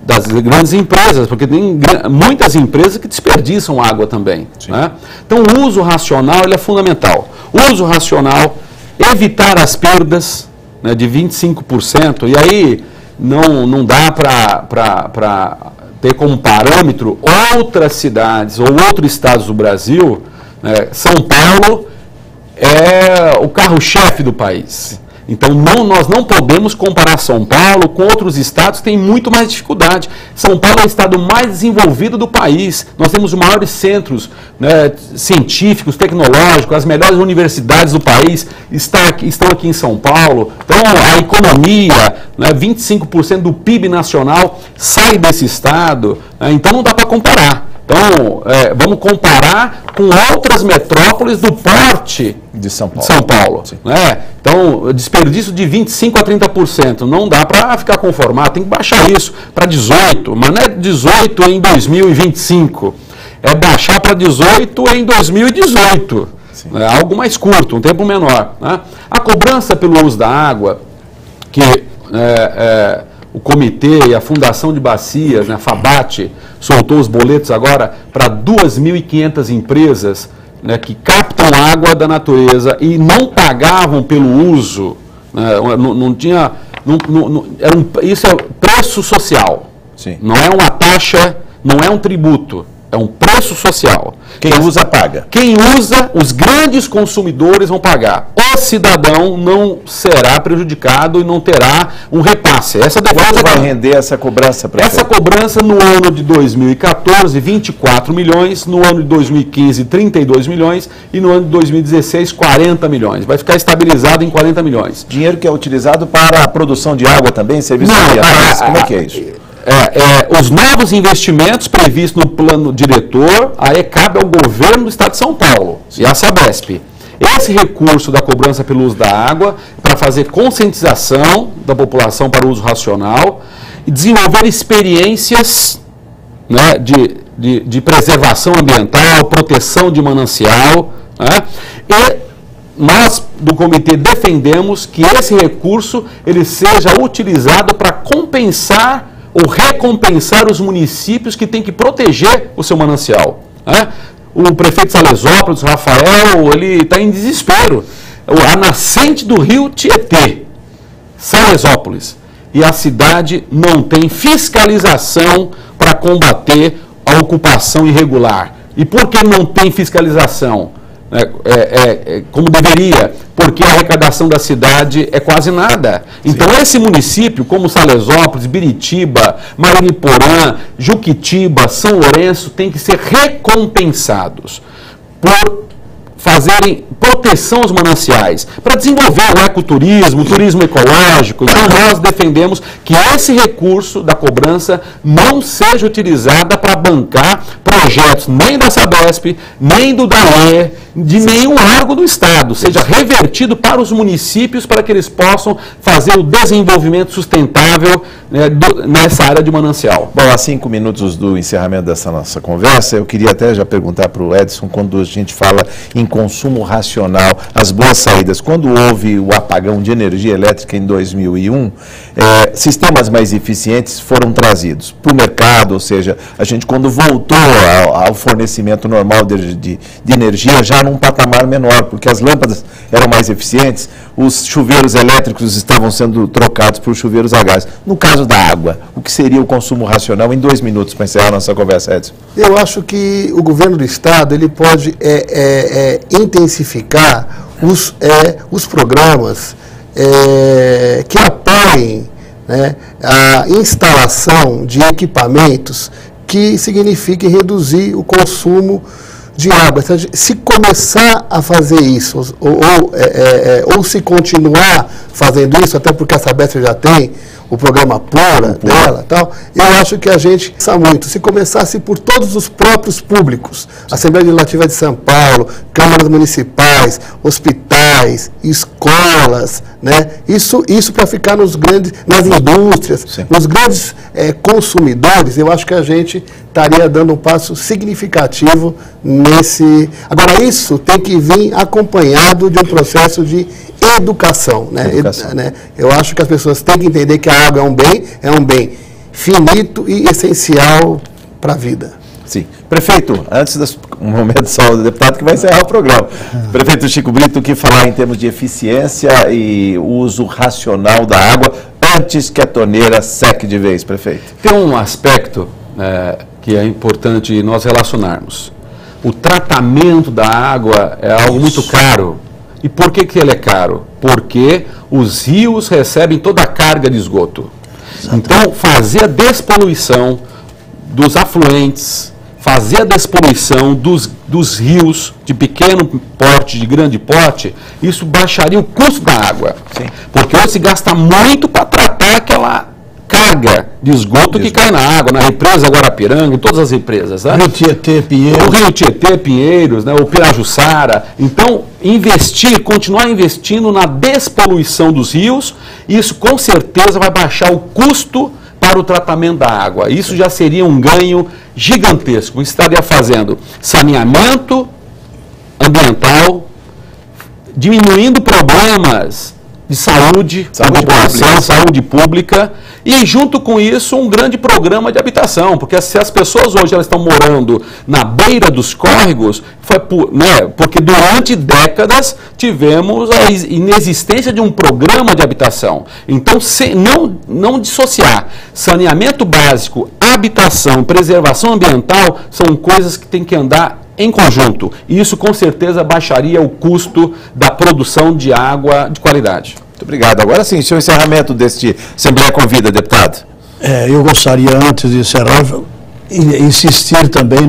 das grandes empresas, porque tem muitas empresas que desperdiçam água também. Né? Então, o uso racional ele é fundamental. O uso racional, evitar as perdas, né, de 25%, e aí não dá para ter como parâmetro outras cidades ou outros estados do Brasil. Né? São Paulo é o carro-chefe do país. Então, nós não podemos comparar São Paulo com outros estados que têm muito mais dificuldade. São Paulo é o estado mais desenvolvido do país. Nós temos os maiores centros, né, científicos, tecnológicos, as melhores universidades do país estão aqui em São Paulo. Então, a economia, né, 25% do PIB nacional sai desse estado. Né, então, não dá para comparar. Então, vamos comparar com outras metrópoles do porte de São Paulo. Né? Então, desperdício de 25% a 30%. Não dá para ficar conformado, tem que baixar isso para 18%, mas não é 18% em 2025, é baixar para 18% em 2018. É algo mais curto, um tempo menor. Né? A cobrança pelo uso da água, que o comitê e a Fundação de Bacias, né, a FABAT, soltou os boletos agora para 2.500 empresas, né, que captam água da natureza e não pagavam pelo uso, né, isso é preço social. Sim. Não é uma taxa, não é um tributo, é um preço social. Quem usa, paga. Quem usa, os grandes consumidores vão pagar. O cidadão não será prejudicado e não terá um repasse. Quanto vai render essa cobrança, prefeito? Essa cobrança no ano de 2014, 24 milhões, no ano de 2015, 32 milhões e no ano de 2016, 40 milhões. Vai ficar estabilizado em 40 milhões. Dinheiro que é utilizado para a produção de água também, serviços ambientais? Como é que é isso? Os novos investimentos previstos no plano diretor, aí cabe ao governo do estado de São Paulo. Sim. E à Sabesp. esse recurso da cobrança pelo uso da água para fazer conscientização da população para o uso racional e desenvolver experiências, né, de preservação ambiental, proteção de manancial, né? E nós do comitê defendemos que esse recurso ele seja utilizado para compensar ou recompensar os municípios que têm que proteger o seu manancial, né? O prefeito de Salesópolis, Rafael, ele está em desespero. A nascente do rio Tietê, Salesópolis, e a cidade não tem fiscalização para combater a ocupação irregular. E por que não tem fiscalização? Como deveria? Porque a arrecadação da cidade é quase nada. Então, esse município, como Salesópolis, Biritiba, Mariniporã, Juquitiba, São Lourenço, tem que ser recompensados por fazerem proteção aos mananciais, para desenvolver o ecoturismo, o turismo ecológico. Então, nós defendemos que esse recurso da cobrança não seja utilizado para bancar projetos nem da Sabesp, nem do DAE, de nenhum órgão do Estado, seja revertido para os municípios para que eles possam fazer o desenvolvimento sustentável, né, nessa área de manancial. Bom, a 5 minutos do encerramento dessa nossa conversa, eu queria até já perguntar para o Edson, quando a gente fala em consumo racional, as boas saídas, quando houve o apagão de energia elétrica em 2001, sistemas mais eficientes foram trazidos para o mercado, ou seja, a gente quando voltou ao fornecimento normal de energia, já num patamar menor, porque as lâmpadas eram mais eficientes, os chuveiros elétricos estavam sendo trocados por chuveiros a gás. No caso da água, o que seria o consumo racional em 2 minutos para encerrar a nossa conversa, Edson? Eu acho que o governo do Estado ele pode intensificar os programas que apoiem, né, a instalação de equipamentos que signifiquem reduzir o consumo de água. Se começar a fazer isso, ou se continuar fazendo isso, até porque a Sabesp já tem o programa Pura dela, tal, eu acho que a gente precisa muito. Se começasse por todos os próprios públicos, Assembleia Legislativa de São Paulo, câmaras municipais, hospitais, escolas, né? Isso para ficar nas indústrias, sim, nos grandes consumidores, eu acho que a gente estaria dando um passo significativo nesse... Agora, isso tem que vir acompanhado de um processo de educação, né? Eu acho que as pessoas têm que entender que a água é um bem finito e essencial para a vida. Sim. Prefeito, antes do momento só do deputado que vai encerrar o programa. Prefeito Chico Brito, o que falar em termos de eficiência e uso racional da água antes que a torneira seque de vez, prefeito? Tem um aspecto que é importante nós relacionarmos. O tratamento da água é algo muito caro. E por que ele é caro? Porque os rios recebem toda a carga de esgoto. Então, fazer a despoluição dos afluentes, fazer a despoluição dos rios de pequeno porte, de grande porte, isso baixaria o custo da água. Sim. Porque hoje se gasta muito para tratar aquela carga de esgoto que cai na água, na represa Guarapiranga, em todas as represas. Né? Rio Tietê, Pinheiros. O Rio Tietê, Pinheiros, né? O Pirajussara. Então, continuar investindo na despoluição dos rios, isso com certeza vai baixar o custo para o tratamento da água. Isso já seria um ganho gigantesco. Isso estaria fazendo saneamento ambiental, diminuindo problemas de saúde pública, e junto com isso um grande programa de habitação, porque se as pessoas hoje elas estão morando na beira dos córregos, porque durante décadas tivemos a inexistência de um programa de habitação. Então, não dissociar saneamento básico, habitação, preservação ambiental são coisas que têm que andar em conjunto. E isso com certeza baixaria o custo da produção de água de qualidade. Muito obrigado. Agora sim, seu encerramento deste Assembleia Convida, deputado. Eu gostaria, antes de encerrar, insistir também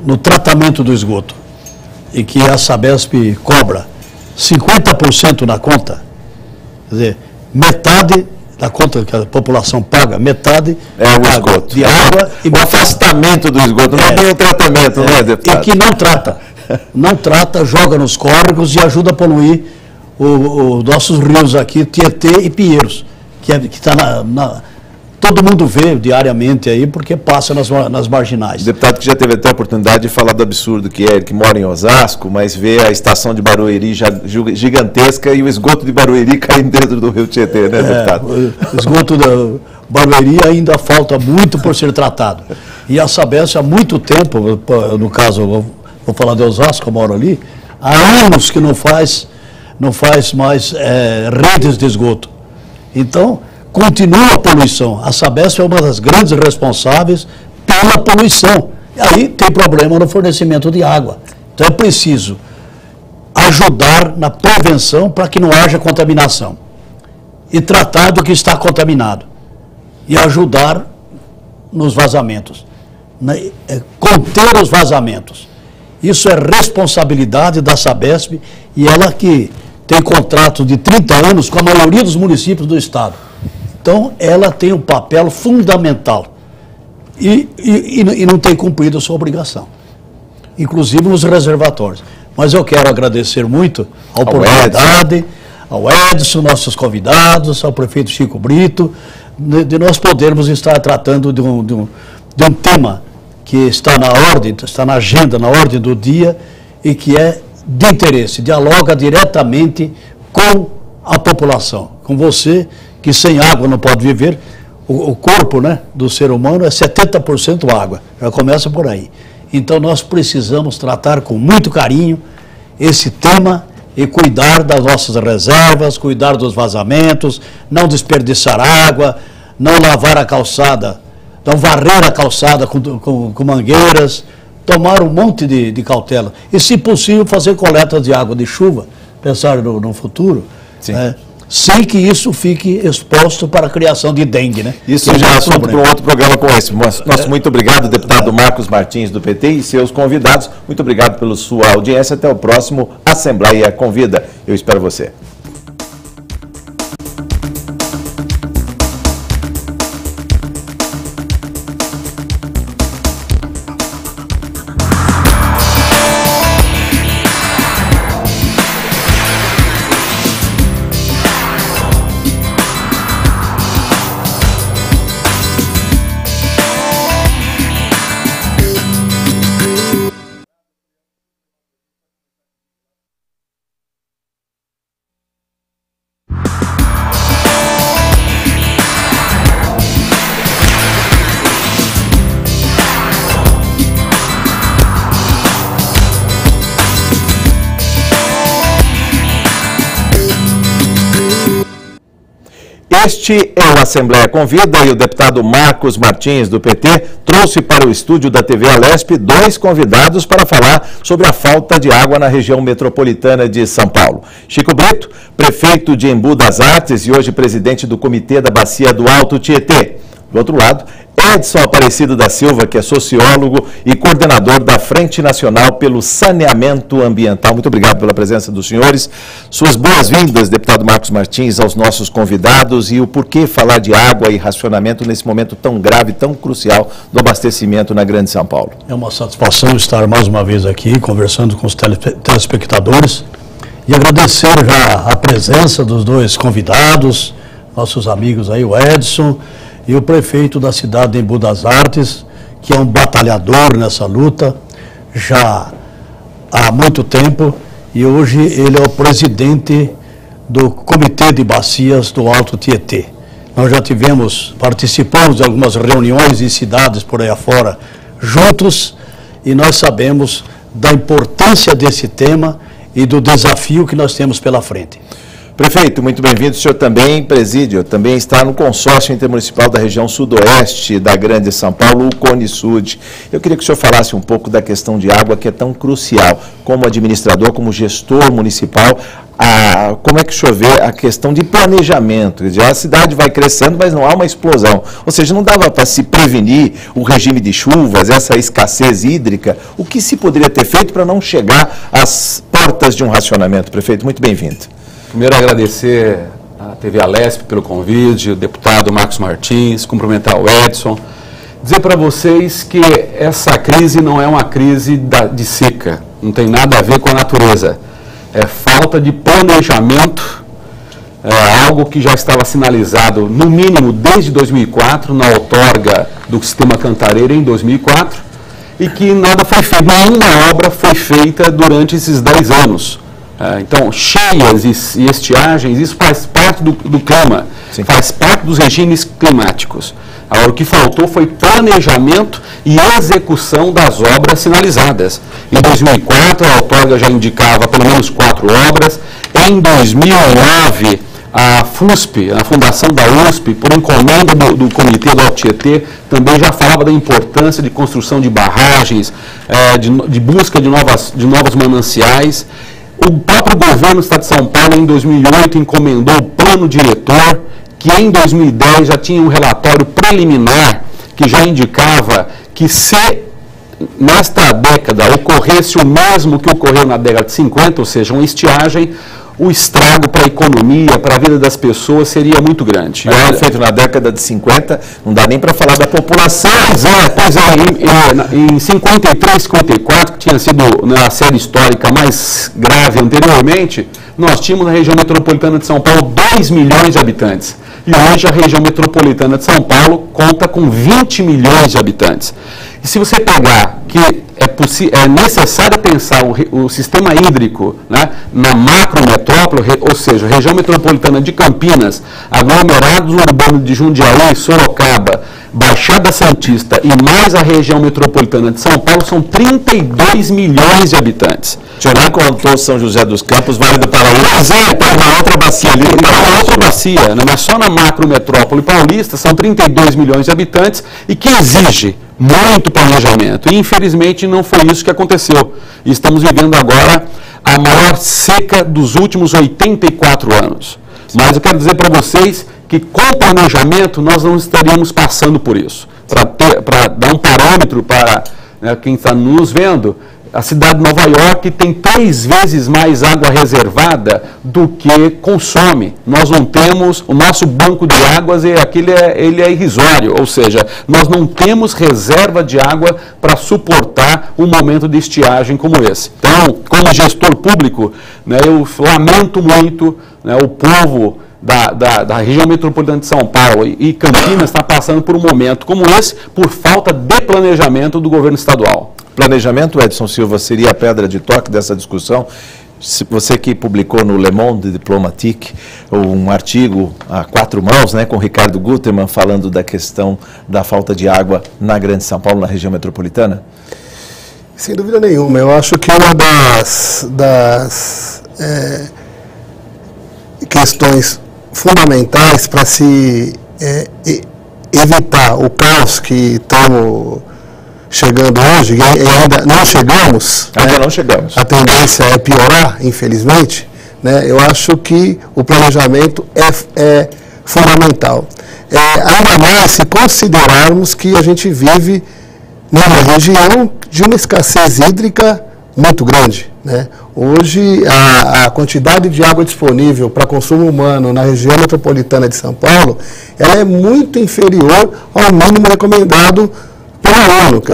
no tratamento do esgoto. E que a Sabesp cobra 50% na conta, quer dizer, metade da conta que a população paga, metade o esgoto. De água. E o afastamento do esgoto, não é bem o tratamento, não é, deputado? E que não trata. não trata, joga nos córregos e ajuda a poluir os nossos rios aqui, Tietê e Pinheiros, que está todo mundo vê diariamente aí, porque passa nas marginais. O deputado que já teve até a oportunidade de falar do absurdo que é, ele que mora em Osasco, mas vê a estação de Barueri gigantesca e o esgoto de Barueri caindo dentro do rio Tietê, né, deputado? O esgoto da Barueri ainda falta muito por ser tratado. E a Sabesp há muito tempo, no caso, vou falar de Osasco, eu moro ali, há anos que não faz mais redes de esgoto. Então, continua a poluição. A Sabesp é uma das grandes responsáveis pela poluição. E aí tem problema no fornecimento de água. Então é preciso ajudar na prevenção para que não haja contaminação. E tratar do que está contaminado. E ajudar nos vazamentos. Conter os vazamentos. Isso é responsabilidade da Sabesp e ela que tem contrato de 30 anos com a maioria dos municípios do estado. Então, ela tem um papel fundamental e não tem cumprido a sua obrigação, inclusive nos reservatórios. Mas eu quero agradecer muito a oportunidade, ao Edson, nossos convidados, ao prefeito Chico Brito, de nós podermos estar tratando de um tema que está na ordem, está na agenda, na ordem do dia e que é de interesse, dialoga diretamente com a população, com você, que sem água não pode viver. O corpo, né, do ser humano é 70% água, já começa por aí. Então nós precisamos tratar com muito carinho esse tema e cuidar das nossas reservas, cuidar dos vazamentos, não desperdiçar água, não lavar a calçada, não varrer a calçada com mangueiras, tomar um monte de cautela. E, se possível, fazer coleta de água de chuva, pensar no futuro, sem que isso fique exposto para a criação de dengue, né? Isso já é assunto para um outro programa com esse. Nosso muito obrigado, deputado Marcos Martins, do PT, e seus convidados. Muito obrigado pela sua audiência. Até o próximo Assembleia Convida. Eu espero você. Este é o Assembleia Convida e o deputado Marcos Martins, do PT, trouxe para o estúdio da TV Alesp 2 convidados para falar sobre a falta de água na região metropolitana de São Paulo. Chico Brito, prefeito de Embu das Artes e hoje presidente do Comitê da Bacia do Alto Tietê. Do outro lado, Edson Aparecido da Silva, que é sociólogo e coordenador da Frente Nacional pelo Saneamento Ambiental. Muito obrigado pela presença dos senhores. Suas boas-vindas, deputado Marcos Martins, aos nossos convidados e o porquê falar de água e racionamento nesse momento tão grave, tão crucial do abastecimento na Grande São Paulo. É uma satisfação estar mais uma vez aqui conversando com os telespectadores e agradecer já a presença dos dois convidados, nossos amigos aí, o Edson e o prefeito da cidade de Embu das Artes, que é um batalhador nessa luta já há muito tempo, e hoje ele é o presidente do Comitê de Bacias do Alto Tietê. Nós já participamos de algumas reuniões em cidades por aí afora juntos, e nós sabemos da importância desse tema e do desafio que nós temos pela frente. Prefeito, muito bem-vindo. O senhor também, presídio, também está no consórcio intermunicipal da região sudoeste da Grande São Paulo, o CONISUD. Eu queria que o senhor falasse um pouco da questão de água, que é tão crucial, como administrador, como gestor municipal. Como é que o senhor vê a questão de planejamento? Quer dizer, a cidade vai crescendo, mas não há uma explosão. Ou seja, não dava para se prevenir o regime de chuvas, essa escassez hídrica. O que se poderia ter feito para não chegar às portas de um racionamento? Prefeito, muito bem-vindo. Primeiro, agradecer à TV Alesp pelo convite, o deputado Marcos Martins, cumprimentar o Edson, Dizer para vocês que essa crise não é uma crise de seca, não tem nada a ver com a natureza. É falta de planejamento, algo que já estava sinalizado, no mínimo, desde 2004, na outorga do Sistema Cantareira, em 2004, e que nada foi feito, nenhuma obra foi feita durante esses 10 anos. Então, cheias e estiagens, isso faz parte do clima, sim, faz parte dos regimes climáticos. Agora, o que faltou foi planejamento e execução das obras sinalizadas. Em 2004, a outorga já indicava pelo menos 4 obras. Em 2009, a FUSP, a fundação da USP, por encomenda do Comitê do Alto Tietê, também já falava da importância de construção de barragens, de busca de novos mananciais. O próprio governo do Estado de São Paulo, em 2008, encomendou o plano diretor, que em 2010 já tinha um relatório preliminar que já indicava que se nesta década ocorresse o mesmo que ocorreu na década de 50, ou seja, uma estiagem, o estrago para a economia, para a vida das pessoas seria muito grande. Mas feito na década de 50, não dá nem para falar da população. Pois é, em 53, 54, que tinha sido a série histórica mais grave anteriormente, nós tínhamos na região metropolitana de São Paulo 2 milhões de habitantes. E hoje a região metropolitana de São Paulo conta com 20 milhões de habitantes. E se você pegar que é necessário pensar o sistema hídrico, né, na macrometrópole, ou seja, região metropolitana de Campinas, aglomerados urbanos de Jundiaí, Sorocaba, Baixada Santista e mais a região metropolitana de São Paulo, são 32 milhões de habitantes. O senhor nem contou São José dos Campos, Vale do Paraíba. Mas tem uma outra bacia ali. Uma outra bacia, né? Mas só na macrometrópole paulista são 32 milhões de habitantes e que exige muito planejamento. E, infelizmente, não foi isso que aconteceu. E estamos vivendo agora a maior seca dos últimos 84 anos. Mas eu quero dizer para vocês que, com planejamento, nós não estaríamos passando por isso. Para dar um parâmetro para quem está nos vendo, a cidade de Nova York tem 3 vezes mais água reservada do que consome. Nós não temos, o nosso banco de águas, ele é irrisório, ou seja, nós não temos reserva de água para suportar um momento de estiagem como esse. Então, como gestor público, eu lamento muito o povo da região metropolitana de São Paulo e Campinas está passando por um momento como esse, por falta de planejamento do governo estadual. Planejamento, Edson Silva, seria a pedra de toque dessa discussão? Você que publicou no Le Monde Diplomatique um artigo a 4 mãos, com o Ricardo Gutermann, falando da questão da falta de água na Grande São Paulo, na região metropolitana? Sem dúvida nenhuma. Eu acho que uma das questões fundamentais para se evitar o caos que estamos chegando hoje, e ainda não chegamos, não chegamos. A tendência é piorar, infelizmente, eu acho que o planejamento é fundamental. Ainda mais se considerarmos que a gente vive numa região de uma escassez hídrica muito grande. Hoje, a quantidade de água disponível para consumo humano na região metropolitana de São Paulo, ela é muito inferior ao mínimo recomendado pela ONU. Que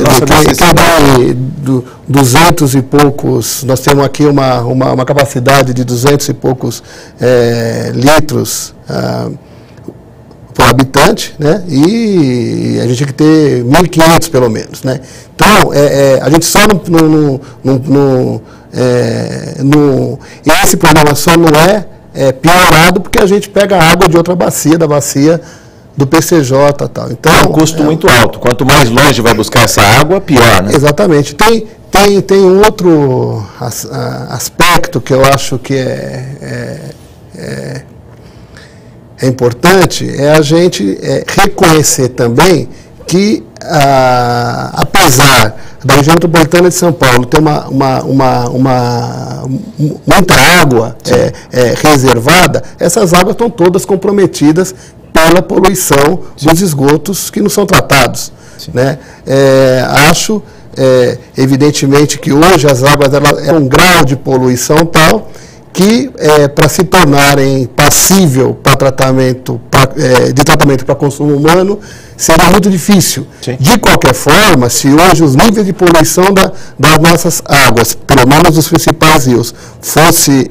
200 e poucos, nós temos aqui uma capacidade de 200 e poucos litros por habitante, e a gente tem que ter 1.500 pelo menos. Então, a gente só e esse problema só não é piorado porque a gente pega água de outra bacia, da bacia do PCJ e tal. Então, é um custo muito alto. Quanto mais longe vai buscar essa água, pior, Exatamente. Tem um outro aspecto que eu acho que é importante, é a gente reconhecer também que, apesar da região metropolitana de São Paulo ter muita água reservada, essas águas estão todas comprometidas pela poluição dos esgotos que não são tratados. Acho, evidentemente, que hoje as águas têm um grau de poluição tal que, para se tornarem passível para tratamento, para de tratamento para consumo humano, seria muito difícil. Sim. De qualquer forma, se hoje os níveis de poluição das nossas águas, pelo menos dos principais rios, fosse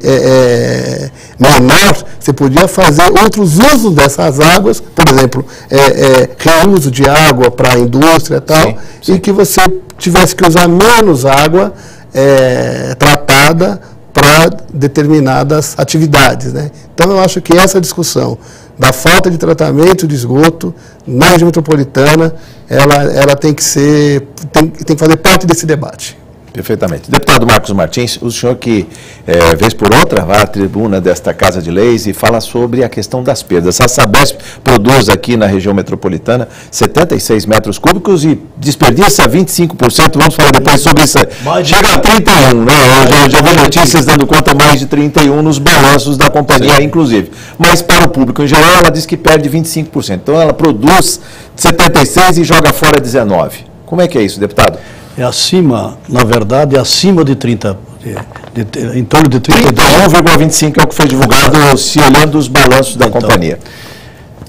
menor, você podia fazer outros usos dessas águas, por exemplo, reuso de água para a indústria e tal, Sim, sim. e que você tivesse que usar menos água tratada para determinadas atividades, né? Então, eu acho que essa discussão da falta de tratamento de esgoto na região metropolitana, ela tem que fazer parte desse debate. Perfeitamente. Deputado Marcos Martins, o senhor que, vez por outra, vai à tribuna desta Casa de Leis e fala sobre a questão das perdas. A Sabesp produz aqui na região metropolitana 76 metros cúbicos e desperdiça 25%. Vamos falar depois sobre isso. Chega a 31, né? Eu já vi notícias dando conta mais de 31 nos balanços da companhia, sim, inclusive. Mas para o público em geral, ela diz que perde 25%. Então, ela produz 76 e joga fora 19. Como é que é isso, deputado? É acima, na verdade, é acima de 30, em torno de 31,25 é o que foi divulgado, se olhando os balanços da companhia.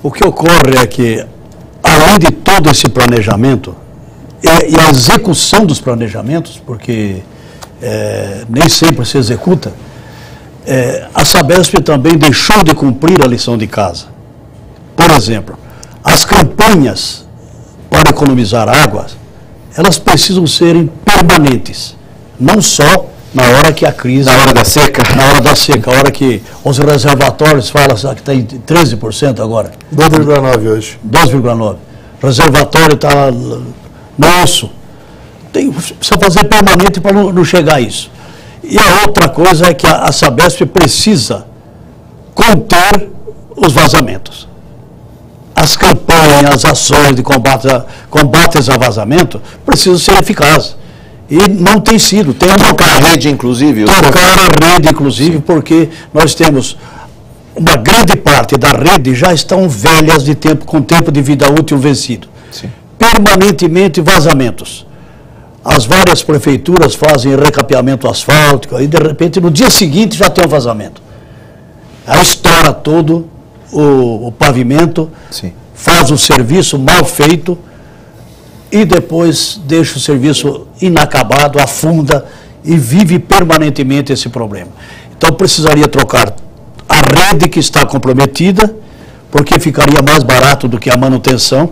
O que ocorre é que, além de todo esse planejamento, e a execução dos planejamentos, porque nem sempre se executa, a Sabesp também deixou de cumprir a lição de casa. Por exemplo, as campanhas para economizar água, elas precisam serem permanentes, não só na hora que a crise... Na hora da seca? Na hora da seca, a hora que os reservatórios falam que está em 13% agora. 2,9 hoje. 2,9. O reservatório está no osso. Precisa fazer permanente para não chegar a isso. E a outra coisa é que a Sabesp precisa conter os vazamentos. As campanhas, as ações de combate a vazamento precisam ser eficazes. E não tem sido. Tem trocar a rede, inclusive. Trocar a rede, inclusive, porque nós temos uma grande parte da rede já estão velhas com tempo de vida útil vencido. Sim. Permanentemente vazamentos. As várias prefeituras fazem recapeamento asfáltico e, de repente, no dia seguinte já tem um vazamento. Aí estoura todo o pavimento, sim, faz um serviço mal feito e depois deixa o serviço inacabado, afunda e vive permanentemente esse problema. Então precisaria trocar a rede que está comprometida, porque ficaria mais barato do que a manutenção,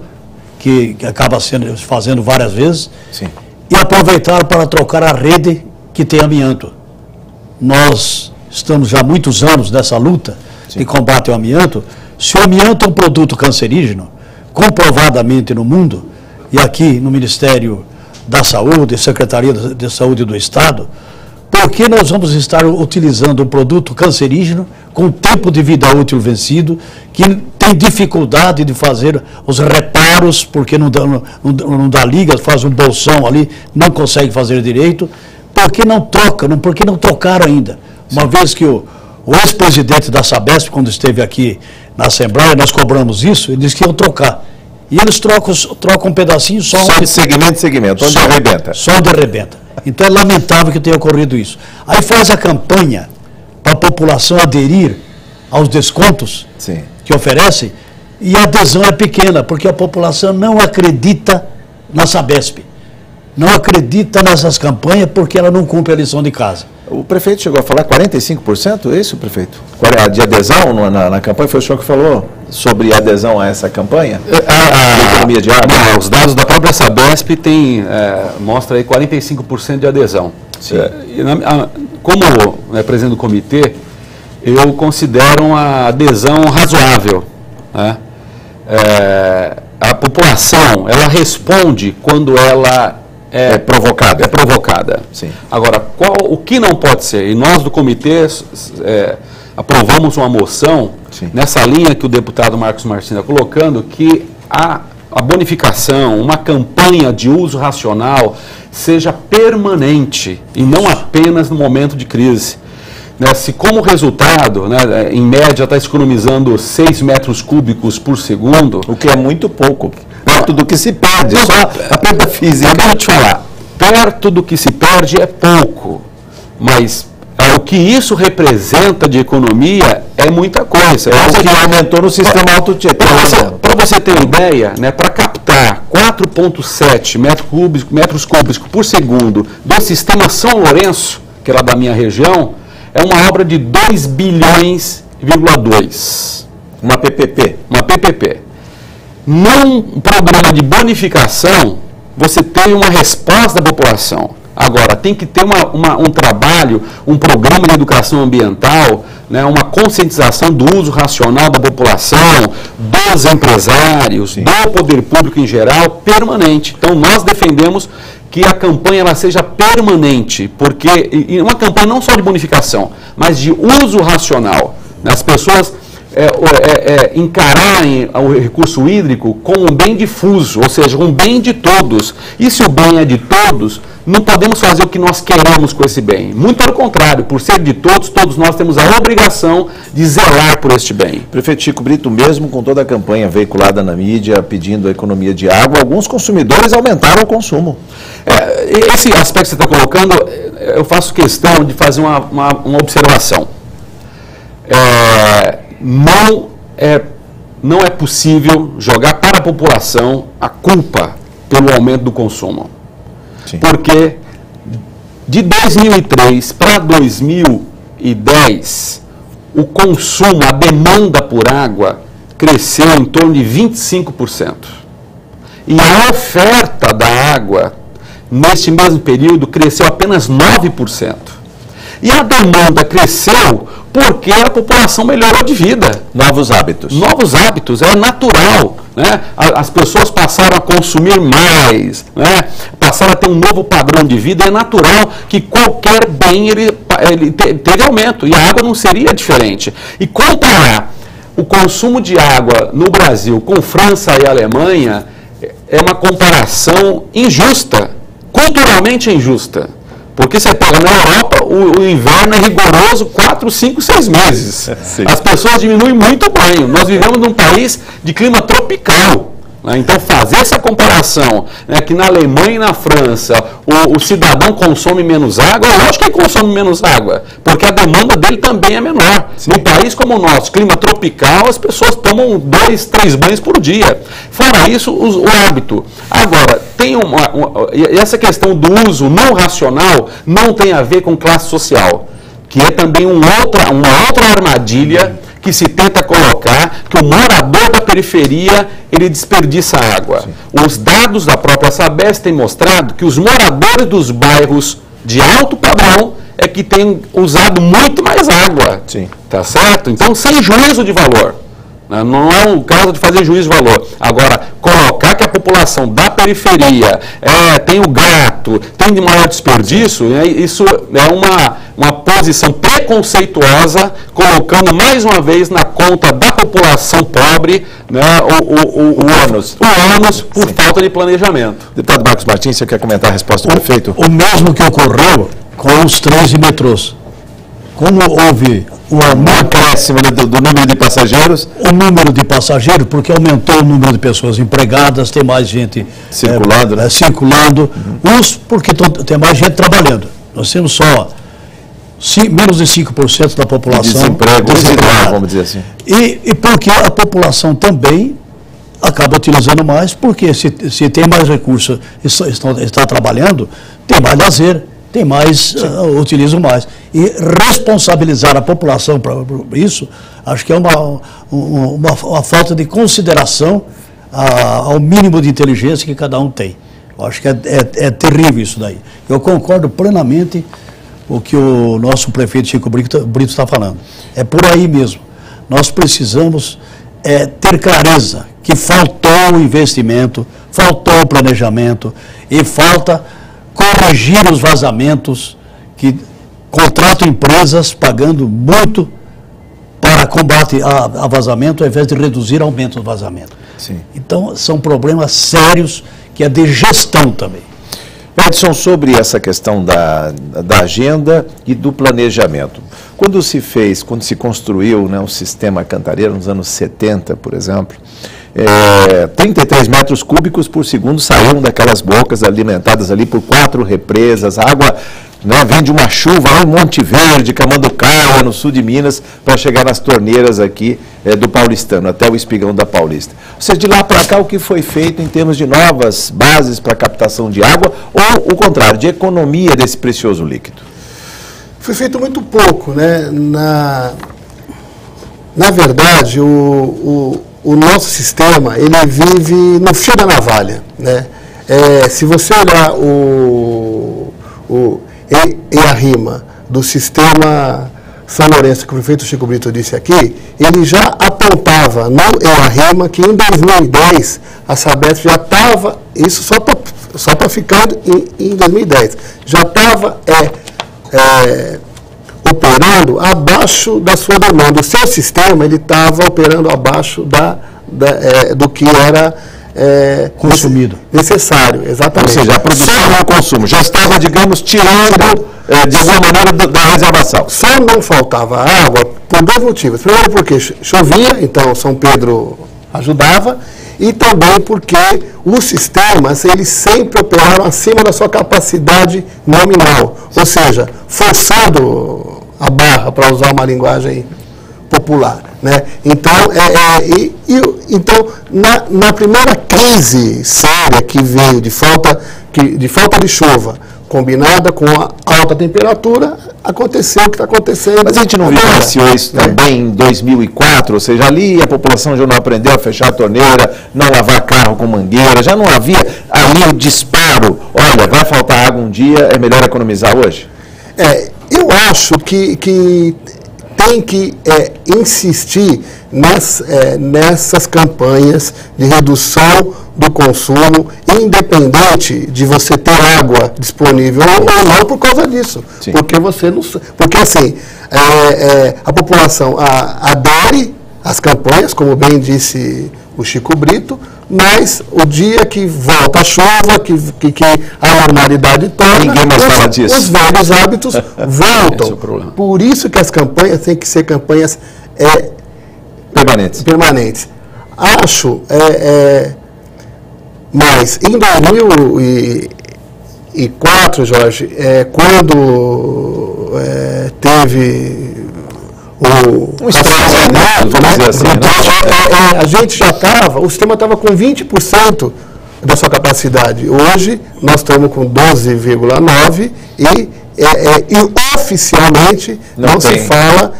que acaba fazendo várias vezes, sim, e aproveitar para trocar a rede que tem amianto. Nós estamos já há muitos anos nessa luta, sim, de combate ao amianto. Se o amianto é um produto cancerígeno, comprovadamente no mundo, e aqui no Ministério da Saúde, Secretaria de Saúde do Estado, por que nós vamos estar utilizando um produto cancerígeno com tempo de vida útil vencido, que tem dificuldade de fazer os reparos, porque não dá liga, faz um bolsão ali, não consegue fazer direito? Por que não troca? Por que não trocaram ainda? Uma vez que o ex-presidente da Sabesp, quando esteve aqui na Assembleia, nós cobramos isso, ele disse que iam trocar. E eles trocam um pedacinho só de segmento em segmento, onde arrebenta. Só onde arrebenta. Então é lamentável que tenha ocorrido isso. Aí faz a campanha para a população aderir aos descontos, sim, que oferece, e a adesão é pequena, porque a população não acredita na Sabesp. Não acredita nessas campanhas porque ela não cumpre a lição de casa. O prefeito chegou a falar 45%, é isso, prefeito? De adesão na campanha? Foi o senhor que falou sobre adesão a essa campanha? A economia de água? Não, os dados da própria Sabesp mostra aí 45% de adesão. Como presidente do comitê, eu considero uma adesão razoável, né? A população, ela responde quando ela é provocada. Sim. Agora, o que não pode ser? E nós do comitê aprovamos uma moção, sim, nessa linha que o deputado Marcos Martins está colocando, que a bonificação, uma campanha de uso racional seja permanente e não apenas no momento de crise. Se como resultado, em média está economizando 6 metros cúbicos por segundo, o que é muito pouco, perto do que se perde, só a perda física. Acabei de te falar, perto do que se perde é pouco, mas que isso representa de economia é muita coisa. É o que aumentou no sistema Alto Tietê. Para você ter uma ideia, né, para captar 4,7 metros cúbicos por segundo do sistema São Lourenço, que é lá da minha região, é uma obra de 2 bilhões,2. Uma PPP. Uma PPP. Num programa de bonificação, você tem uma resposta da população. Agora, tem que ter um trabalho, um programa de educação ambiental, né, uma conscientização do uso racional da população, dos empresários, Sim, do poder público em geral, permanente. Então, nós defendemos que a campanha ela seja permanente, porque e uma campanha não só de bonificação, mas de uso racional. As pessoas encararem o recurso hídrico como um bem difuso, ou seja, um bem de todos. E se o bem é de todos, não podemos fazer o que nós queremos com esse bem. Muito pelo contrário, por ser de todos, todos nós temos a obrigação de zelar por este bem. Prefeito Chico Brito, mesmo com toda a campanha veiculada na mídia pedindo a economia de água, alguns consumidores aumentaram o consumo. Esse aspecto que você está colocando, eu faço questão de fazer uma observação. Não é possível jogar para a população a culpa pelo aumento do consumo. Sim. Porque de 2003 para 2010, o consumo, a demanda por água cresceu em torno de 25%. E a oferta da água, neste mesmo período, cresceu apenas 9%. E a demanda cresceu porque a população melhorou de vida. Novos hábitos. Novos hábitos, é natural. Né? As pessoas passaram a consumir mais, né? Passaram a ter um novo padrão de vida. É natural que qualquer bem ele teve aumento. E a água não seria diferente. E comparar o consumo de água no Brasil com França e Alemanha é uma comparação injusta, culturalmente injusta. Porque você pega na Europa, o inverno é rigoroso 4, 5, 6 meses. Sim. As pessoas diminuem muito o banho. Nós vivemos num país de clima tropical. Né? Então, fazer essa comparação, né, que na Alemanha e na França o cidadão consome menos água, eu acho que ele consome menos água, porque a demanda dele também é menor. Sim. Num país como o nosso, clima tropical, as pessoas tomam 2, 3 banhos por dia. Fora isso, o hábito. Agora, tem essa questão do uso não racional não tem a ver com classe social, que é também uma outra armadilha que se tenta colocar, que o morador da periferia, ele desperdiça água. Sim. Os dados da própria Sabesp têm mostrado que os moradores dos bairros de alto padrão é que têm usado muito mais água. Sim. Tá certo? Então, sem juízo de valor. Não é um caso de fazer juízo de valor. Agora, colocar que a população da periferia tem o gato, tem de maior desperdício, isso é uma posição preconceituosa, colocando mais uma vez na conta da população pobre, né, o ônus por Sim, falta de planejamento. Deputado Marcos Martins, você quer comentar a resposta do prefeito? O mesmo que ocorreu com os trens e metrôs. Como houve o aumento Acréscimo do número de passageiros. O número de passageiros, porque aumentou o número de pessoas empregadas, tem mais gente Circulando, né? circulando, uns porque tem mais gente trabalhando. Nós temos só menos de 5% da população Desemprego, desempregada. vamos dizer assim. E porque a população também acaba utilizando mais, porque se tem mais recursos e está trabalhando, tem mais lazer, tem mais, utilizam mais. E responsabilizar a população por isso, acho que é uma falta de consideração ao mínimo de inteligência que cada um tem. Eu acho que é terrível isso daí. Eu concordo plenamente com o que o nosso prefeito Chico Brito está falando. É por aí mesmo. Nós precisamos ter clareza que faltou o investimento, faltou o planejamento e falta corrigir os vazamentos, que contratam empresas pagando muito para combate a vazamento, ao invés de reduzir aumento do vazamento. Sim. Então, são problemas sérios que é de gestão também. Edson, sobre essa questão da agenda e do planejamento. Quando se construiu, né, o sistema Cantareira, nos anos 70, por exemplo, 33 metros cúbicos por segundo saíam daquelas bocas alimentadas ali por 4 represas, a água né? Vem de uma chuva lá em Monte Verde, Camanducaia, no sul de Minas, para chegar nas torneiras aqui do Paulistano, até o Espigão da Paulista. Ou seja, de lá para cá, o que foi feito em termos de novas bases para captação de água, ou o contrário, de economia desse precioso líquido? Foi feito muito pouco, né? Na verdade, o nosso sistema, ele vive no fio da navalha, né? Se você olhar a rima do sistema São Lourenço, que o prefeito Chico Brito disse aqui, ele já apontava no EARIMA que em 2010 a Sabesp já estava, isso só para ficar em 2010, já estava operando abaixo da sua demanda. O seu sistema, ele estava operando abaixo do que era consumido. Necessário, exatamente. Ou seja, a produção e o consumo já estava, digamos, tirando de alguma maneira da reservação. Só não faltava água por dois motivos. Primeiro porque chovia, então São Pedro ajudava, e também porque os sistemas, eles sempre operaram acima da sua capacidade nominal, ou seja, forçando a barra, para usar uma linguagem popular, né? Então, então na primeira crise séria que veio de falta de chuva, combinada com a alta temperatura, aconteceu o que está acontecendo. Mas a gente não vivenciou isso também em 2004, ou seja, ali a população já não aprendeu a fechar a torneira, não lavar carro com mangueira, já não havia ali o disparo, olha, vai faltar água um dia, é melhor economizar hoje? Eu acho que tem que insistir nessas campanhas de redução do consumo, independente de você ter água disponível ou não por causa disso. Sim. Porque assim, a população adere às campanhas, como bem disse o Chico Brito, mas o dia que volta a chuva, que a normalidade torna, os velhos hábitos voltam. Esse é o problema. Por isso que as campanhas têm que ser campanhas permanentes. Acho, mas em 2004, Jorge, quando teve um estresse, vamos dizer assim, né? A gente já estava, o sistema estava com 20% da sua capacidade. Hoje, nós estamos com 12,9% e oficialmente não se fala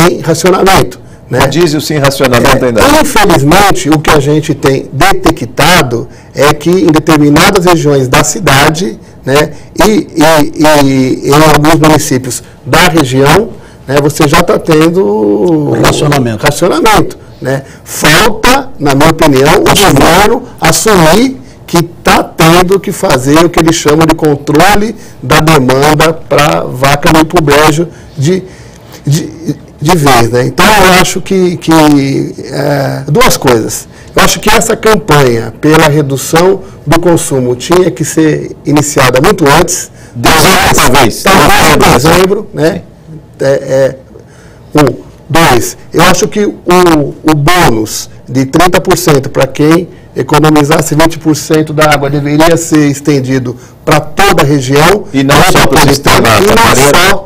em racionamento. Né? O diesel sem racionamento ainda. Infelizmente, o que a gente tem detectado é que em determinadas regiões da cidade, né, e em alguns municípios da região, né, você já está tendo racionamento. Né? Falta, na minha opinião, o governo assumir que está tendo que fazer o que eles chamam de controle da demanda para vaca no pro brejo de vez. Né? Então, eu acho que duas coisas. Eu acho que essa campanha pela redução do consumo tinha que ser iniciada muito antes. Talvez em dezembro, né? Dois, eu acho que o bônus de 30% para quem economizasse 20% da água deveria ser estendido para toda a região. E não só para o sistema Cantareira,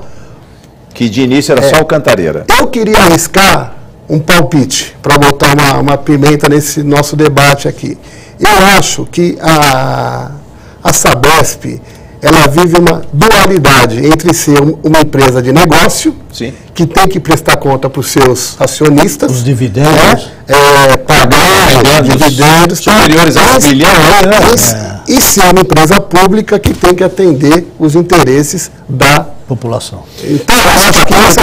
que de início era só o Cantareira. Eu queria arriscar um palpite para botar uma pimenta nesse nosso debate aqui. Eu acho que a Sabesp, ela vive uma dualidade entre ser uma empresa de negócio, sim, que tem que prestar conta para os seus acionistas, os dividendos, pagar dividendos superiores a 1 bilhão, e ser uma empresa pública que tem que atender os interesses da população. Então, eu acho que essa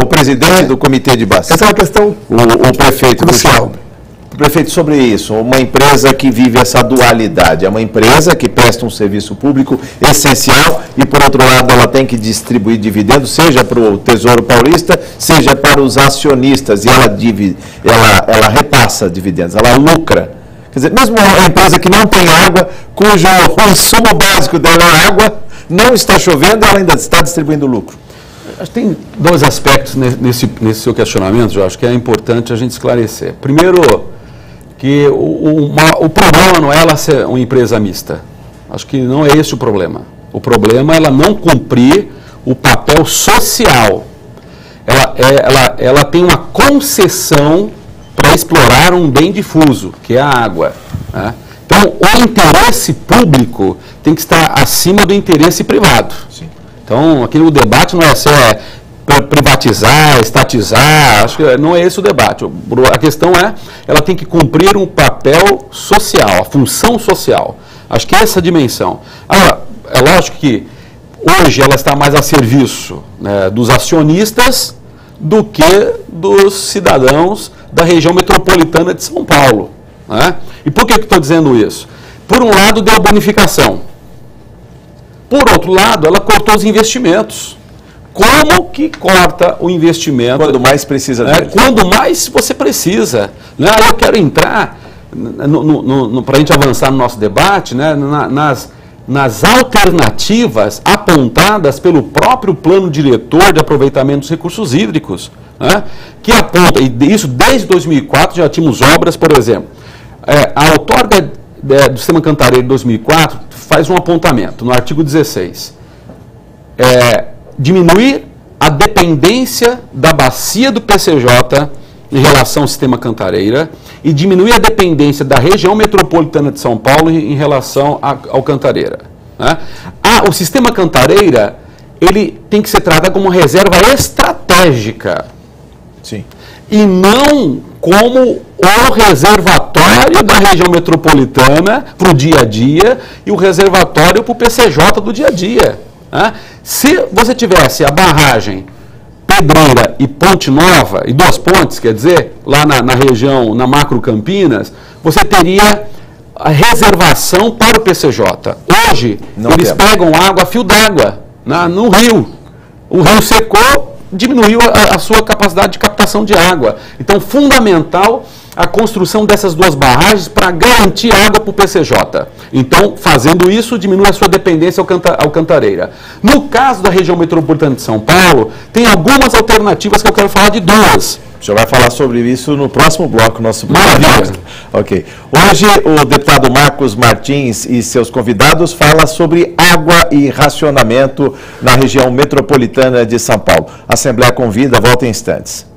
o presidente do comitê de bacia. Essa é uma questão o prefeito crucial. Prefeito, sobre isso, uma empresa que vive essa dualidade, é uma empresa que presta um serviço público essencial e, por outro lado, ela tem que distribuir dividendos, seja para o Tesouro Paulista, seja para os acionistas, e ela repassa dividendos, ela lucra. Quer dizer, mesmo uma empresa que não tem água, cujo consumo básico dela é água, não está chovendo, ela ainda está distribuindo lucro. Acho que tem dois aspectos nesse seu questionamento, Jorge, que é importante a gente esclarecer. Primeiro, que o problema não é ela ser uma empresa mista. Acho que não é esse o problema. O problema é ela não cumprir o papel social. Ela tem uma concessão para explorar um bem difuso, que é a água, né? Então, o interesse público tem que estar acima do interesse privado. Sim. Então, aqui no debate não é se é privatizar, estatizar, acho que não é esse o debate. A questão é, ela tem que cumprir um papel social, a função social. Acho que é essa a dimensão. Agora, é lógico que hoje ela está mais a serviço, né, dos acionistas do que dos cidadãos da região metropolitana de São Paulo, né? E por que eu estou dizendo isso? Por um lado, deu a bonificação. Por outro lado, ela cortou os investimentos. Como que corta o investimento? Quando mais precisa dele. Quando mais você precisa. Né? Eu quero entrar, para a gente avançar no nosso debate, né, nas alternativas apontadas pelo próprio plano diretor de aproveitamento dos recursos hídricos, né, que aponta, e isso desde 2004 já tínhamos obras, por exemplo, a outorga do Sistema Cantareira de 2004 faz um apontamento no artigo 16, diminuir a dependência da bacia do PCJ em relação ao Sistema Cantareira e diminuir a dependência da região metropolitana de São Paulo em relação ao Cantareira, né? O Sistema Cantareira, ele tem que ser tratado como uma reserva estratégica. Sim. E não como o reservatório da região metropolitana para o dia a dia e o reservatório para o PCJ do dia a dia, né? Se você tivesse a barragem Pedreira e Ponte Nova, e Duas Pontes, quer dizer, lá na região, na Macro Campinas, você teria a reservação para o PCJ. Hoje, eles pegam água a fio d'água no rio. O rio secou, diminuiu a sua capacidade de captação de água. Então, fundamental a construção dessas duas barragens para garantir água para o PCJ. Então, fazendo isso, diminui a sua dependência ao Cantareira. No caso da região metropolitana de São Paulo, tem algumas alternativas que eu quero falar de duas. O senhor vai falar sobre isso no próximo bloco, nosso programa. Ok. Hoje, o deputado Marcos Martins e seus convidados falam sobre água e racionamento na região metropolitana de São Paulo. A Assembleia convida, volta em instantes.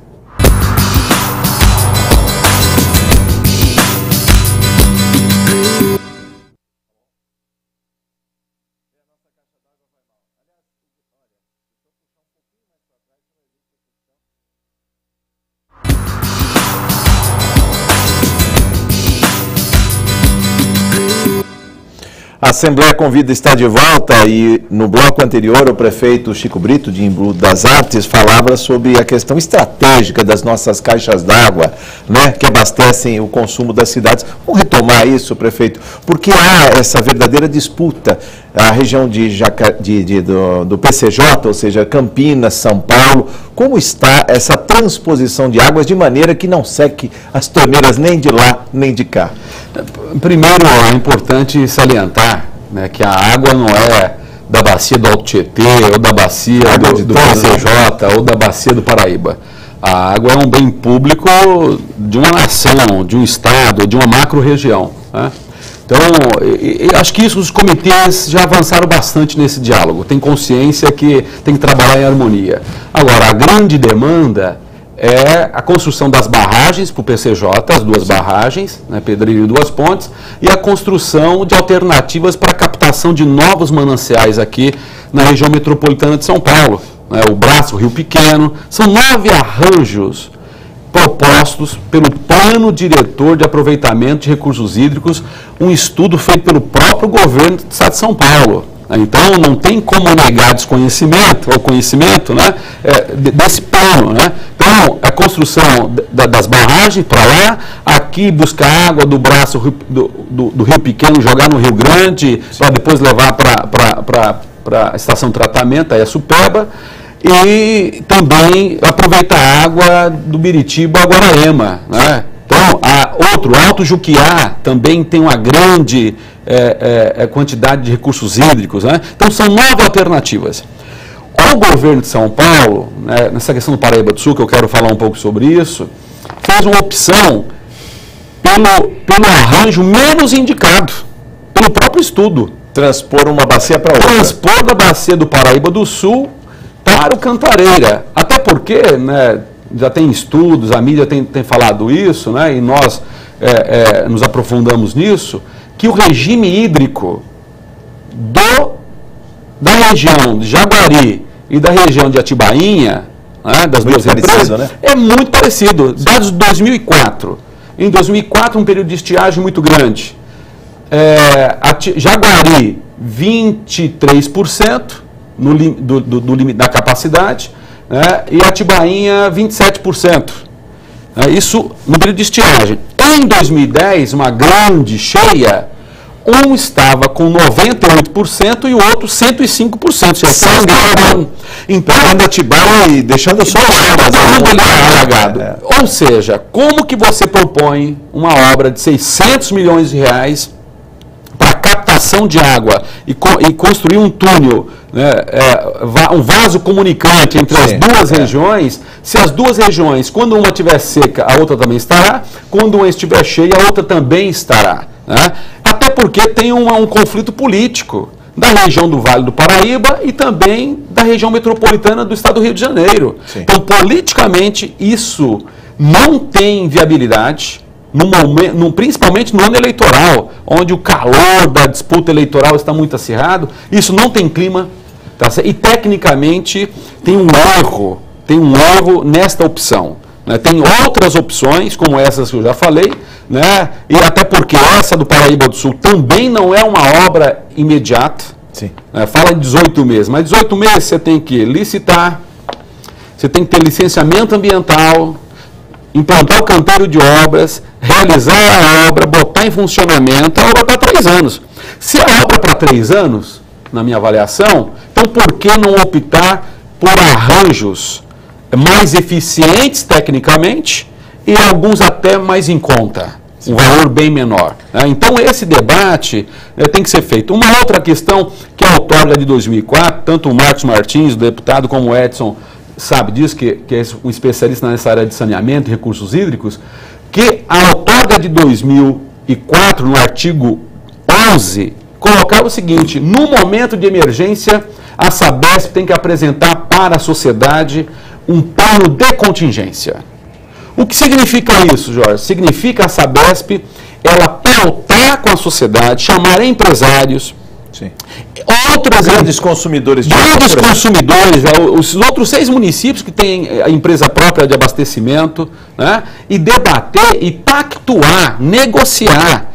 A Assembleia Convida está de volta e no bloco anterior o prefeito Chico Brito de Embu das Artes falava sobre a questão estratégica das nossas caixas d'água, né, que abastecem o consumo das cidades. Vamos retomar isso, prefeito, porque há essa verdadeira disputa. A região do PCJ, ou seja, Campinas, São Paulo, como está essa transposição de águas de maneira que não seque as torneiras nem de lá nem de cá? Primeiro, é importante salientar, né, que a água não é da bacia do Alto Tietê, ou da bacia do PCJ, ou da bacia do Paraíba. A água é um bem público de uma nação, de um estado, de uma macro-região, né? Então, acho que isso os comitês já avançaram bastante nesse diálogo. Tem consciência que tem que trabalhar em harmonia. Agora, a grande demanda é a construção das barragens para o PCJ, as duas barragens, né, Pedreira e Duas Pontes, e a construção de alternativas para a captação de novos mananciais aqui na região metropolitana de São Paulo, né, o Braço, o Rio Pequeno. São 9 arranjos propostos pelo Plano Diretor de Aproveitamento de Recursos Hídricos, um estudo feito pelo próprio governo do Estado de São Paulo. Então, não tem como negar desconhecimento, ou conhecimento, né, desse plano, né? Então, a construção das barragens para lá, aqui buscar água do Braço do Rio Pequeno, jogar no Rio Grande, para depois levar para a estação de tratamento, aí a Supeba, e também aproveitar a água do Biritiba a Guaraema, né? Então, Alto Juquiá também tem uma grande quantidade de recursos hídricos, né? Então, são 9 alternativas. O governo de São Paulo, né, nessa questão do Paraíba do Sul, que eu quero falar um pouco sobre isso, fez uma opção pelo arranjo menos indicado, pelo próprio estudo. transpor uma bacia para outra. Transpor da bacia do Paraíba do Sul para o Cantareira. Até porque, né, já tem estudos, a mídia tem falado isso, né, e nós nos aprofundamos nisso, que o regime hídrico da região de Jaguari e da região de Atibainha, né, das duas represas, né? É muito parecido. Dados de 2004. Em 2004, um período de estiagem muito grande. Jaguari, 23% do limite da capacidade, né, e Atibainha, 27%. Isso no período de estiagem. Em 2010, uma grande cheia, um estava com 98% e o outro 105%. Então, Atibaia deixando só alagado. Ou seja, como que você propõe uma obra de 600 milhões de reais para captação de água e construir um túnel, né, um vaso comunicante entre as duas regiões, se as duas regiões, quando uma estiver seca, a outra também estará, quando uma estiver cheia, a outra também estará, né? Até porque tem um conflito político da região do Vale do Paraíba e também da região metropolitana do estado do Rio de Janeiro. Sim. Então, politicamente, isso não tem viabilidade, principalmente no ano eleitoral, onde o calor da disputa eleitoral está muito acirrado. Isso não tem clima, tá? E tecnicamente tem um erro nesta opção. Tem outras opções, como essas que eu já falei, né? E até porque essa do Paraíba do Sul também não é uma obra imediata. Sim. Fala em 18 meses, mas 18 meses você tem que licitar, você tem que ter licenciamento ambiental, implantar o canteiro de obras, realizar a obra, botar em funcionamento, a obra para 3 anos. Se a obra para 3 anos, na minha avaliação, então por que não optar por arranjos mais eficientes tecnicamente e alguns até mais em conta, um valor bem menor, né? Então esse debate tem que ser feito. Uma outra questão que a outorga de 2004, tanto o Marcos Martins, o deputado, como o Edson sabe disso, que é um especialista nessa área de saneamento e recursos hídricos, que a outorga de 2004, no artigo 11, colocava o seguinte: no momento de emergência, a Sabesp tem que apresentar para a sociedade um plano de contingência. O que significa isso, Jorge? Significa a Sabesp, ela pautar com a sociedade, chamar empresários, outros grandes consumidores de grandes consumidores, os outros 6 municípios que têm a empresa própria de abastecimento, né, e debater e pactuar, negociar.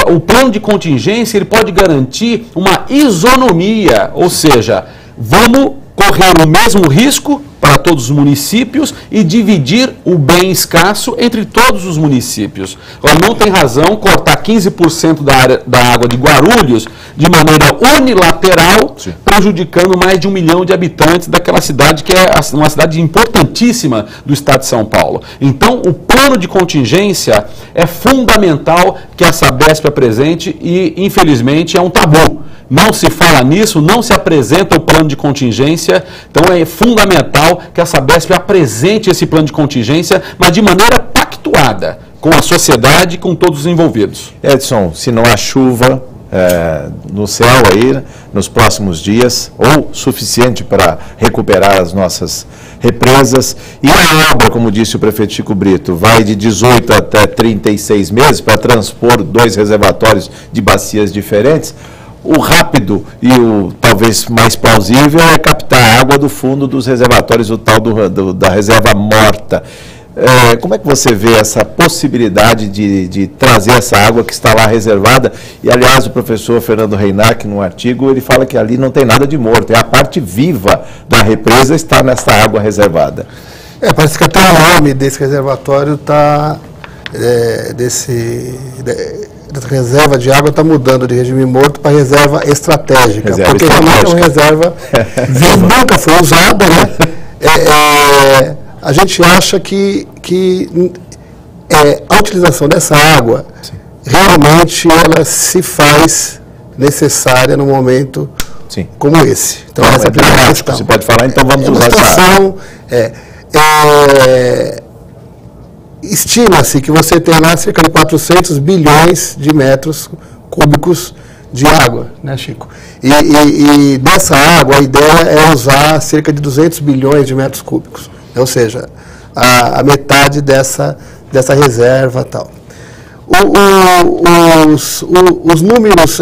O plano de contingência, ele pode garantir uma isonomia, ou seja, vamos correr o mesmo risco para todos os municípios e dividir o bem escasso entre todos os municípios. Não tem razão cortar 15% da água de Guarulhos de maneira unilateral, sim, prejudicando mais de 1 milhão de habitantes daquela cidade, que é uma cidade importantíssima do estado de São Paulo. Então, o plano de contingência é fundamental que a Sabesp apresente e, infelizmente, é um tabu. Não se fala nisso, não se apresenta o plano de contingência, então é fundamental que a Sabesp apresente esse plano de contingência, mas de maneira pactuada com a sociedade e com todos os envolvidos. Edson, se não há chuva no céu aí nos próximos dias, ou suficiente para recuperar as nossas represas, e a obra, como disse o prefeito Chico Brito, vai de 18 até 36 meses para transpor 2 reservatórios de bacias diferentes. O rápido e o talvez mais plausível é captar a água do fundo dos reservatórios, o tal da reserva morta. Como é que você vê essa possibilidade de trazer essa água que está lá reservada? E, aliás, o professor Fernando Reinach, num artigo, ele fala que ali não tem nada de morto, é a parte viva da represa está nessa água reservada. Parece que até o nome desse reservatório está a reserva de água está mudando de regime morto para reserva estratégica, porque realmente é uma reserva viva, nunca foi usada, né? A gente acha que a utilização dessa água, sim, realmente ela se faz necessária num momento, sim, como esse. Então, essa é a primeira questão. Você pode falar, então vamos usar essa água. Estima-se que você tem lá cerca de 400 bilhões de metros cúbicos de água, né, Chico? E dessa água, a ideia é usar cerca de 200 bilhões de metros cúbicos, ou seja, a metade dessa reserva tal. Os números